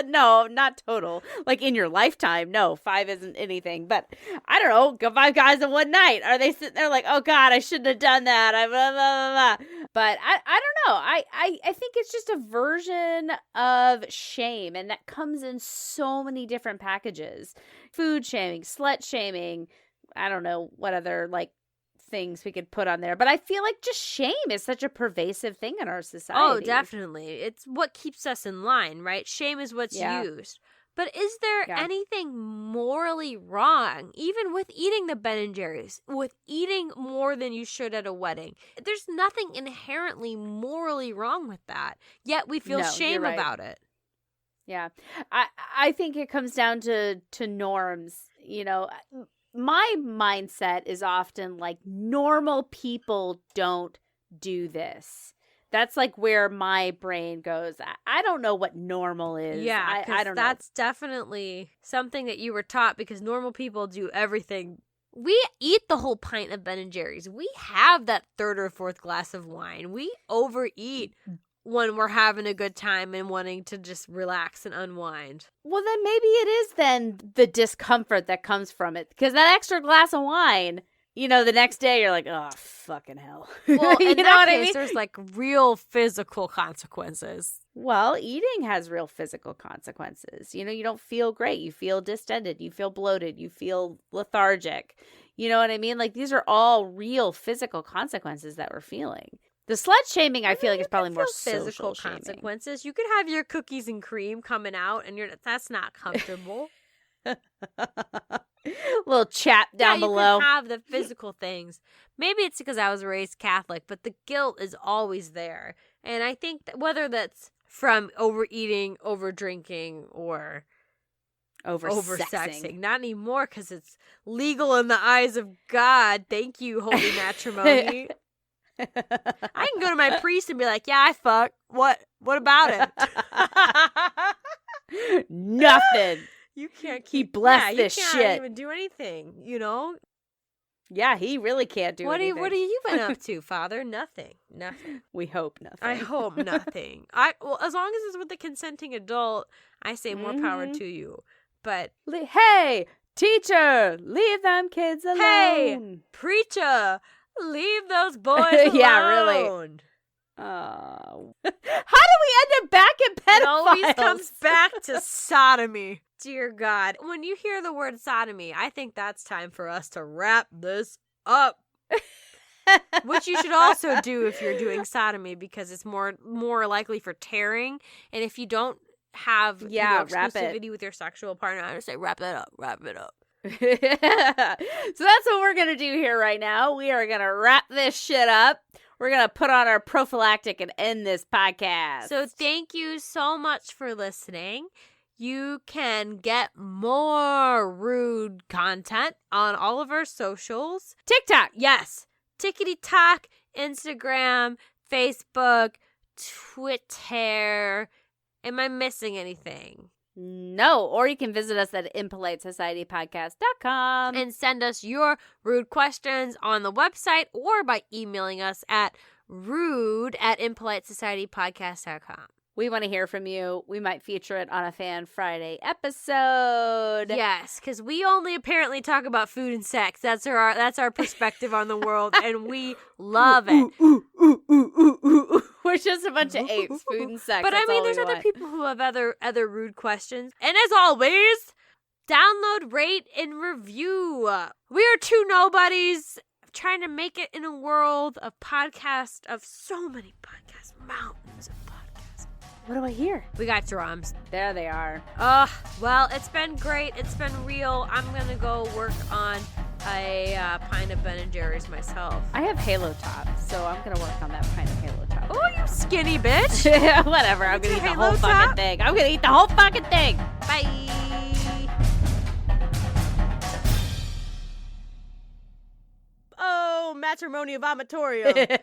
Speaker 3: No, not total. Like in your lifetime, no, 5 isn't anything. But I don't know, go 5 guys in one night. Are they sitting there like, oh God, I shouldn't have done that? I blah, blah, blah, blah. But I don't know. I think it's just a version of shame, and that comes in so many different packages. Food shaming, slut shaming, I don't know what other like things we could put on there, but I feel like just shame is such a pervasive thing in our society.
Speaker 1: Oh, definitely. It's what keeps us in line, right? Shame is what's used. But is there anything morally wrong, even with eating the Ben & Jerry's, with eating more than you should at a wedding? There's nothing inherently morally wrong with that, yet we feel shame about it.
Speaker 3: Yeah. I think it comes down to norms. You know, my mindset is often like normal people don't do this. That's like where my brain goes. I don't know what normal is.
Speaker 1: Yeah,
Speaker 3: I don't know.
Speaker 1: That's definitely something that you were taught, because normal people do everything. We eat the whole pint of Ben & Jerry's. We have that 3rd or 4th glass of wine. We overeat when we're having a good time and wanting to just relax and unwind.
Speaker 3: Well, then maybe it is then the discomfort that comes from it. Because that extra glass of wine, you know, the next day you're like, oh, fucking hell.
Speaker 1: Well,
Speaker 3: you
Speaker 1: in
Speaker 3: know
Speaker 1: that
Speaker 3: what
Speaker 1: case,
Speaker 3: I mean?
Speaker 1: there's like real physical consequences.
Speaker 3: Well, eating has real physical consequences. You know, you don't feel great. You feel distended. You feel bloated. You feel lethargic. You know what I mean? Like, these are all real physical consequences that we're feeling. The slut shaming, I feel like, is probably more
Speaker 1: physical
Speaker 3: social
Speaker 1: consequences. You could have your cookies and cream coming out, and that's not comfortable.
Speaker 3: Little chap down below.
Speaker 1: You can have the physical things. Maybe it's because I was raised Catholic, but the guilt is always there. And I think that whether that's from overeating, over drinking, or oversexing. Not anymore, because it's legal in the eyes of God. Thank you, holy matrimony. I can go to my priest and be like, yeah, I fuck. What about
Speaker 3: it? Nothing.
Speaker 1: You can't
Speaker 3: He blessed this
Speaker 1: you
Speaker 3: shit.
Speaker 1: can't even do anything, you know?
Speaker 3: Yeah, he really can't do anything.
Speaker 1: What have you been up to, Father? Nothing.
Speaker 3: We hope nothing.
Speaker 1: I hope nothing. Well, as long as it's with a consenting adult, I say more power to you. But
Speaker 3: hey, teacher, leave them kids alone.
Speaker 1: Hey, preacher, leave those boys alone.
Speaker 3: Yeah, really. Oh. How do we end up back in pedophiles?
Speaker 1: It always comes back to sodomy. Dear God. When you hear the word sodomy, I think that's time for us to wrap this up. Which you should also do if you're doing sodomy, because it's more likely for tearing. And if you don't have exclusivity with your sexual partner, I would say wrap it up.
Speaker 3: So that's what we're going to do here right now. We are going to wrap this shit up. We're going to put on our prophylactic and end this podcast.
Speaker 1: So thank you so much for listening. You can get more rude content on all of our socials.
Speaker 3: TikTok.
Speaker 1: Yes. Tickety-tock, Instagram, Facebook, Twitter. Am I missing anything?
Speaker 3: No, or you can visit us at impolitesocietypodcast.com.
Speaker 1: And send us your rude questions on the website or by emailing us at rude@impolitesocietypodcast.com.
Speaker 3: We want to hear from you. We might feature it on a Fan Friday episode.
Speaker 1: Yes, because we only apparently talk about food and sex. That's our perspective on the world, and we love it.
Speaker 3: We're just a bunch of apes, food and sex.
Speaker 1: But
Speaker 3: That's
Speaker 1: I mean,
Speaker 3: all
Speaker 1: there's
Speaker 3: we
Speaker 1: other
Speaker 3: want.
Speaker 1: people who have other rude questions. And as always, download, rate, and review. We are two nobodies trying to make it in a world of podcasts, of so many podcasts, mountains of podcasts.
Speaker 3: What do I hear?
Speaker 1: We got drums.
Speaker 3: There they are.
Speaker 1: Well, it's been great. It's been real. I'm going to go work on a pint of Ben & Jerry's myself.
Speaker 3: I have Halo Top, so I'm going to work on that pint of Halo Top.
Speaker 1: Oh, you skinny bitch.
Speaker 3: Whatever. I'm going to eat the
Speaker 1: Halo
Speaker 3: whole fucking
Speaker 1: Top?
Speaker 3: thing. I'm going to eat the whole fucking thing.
Speaker 1: Bye. Oh, matrimony vomitorium.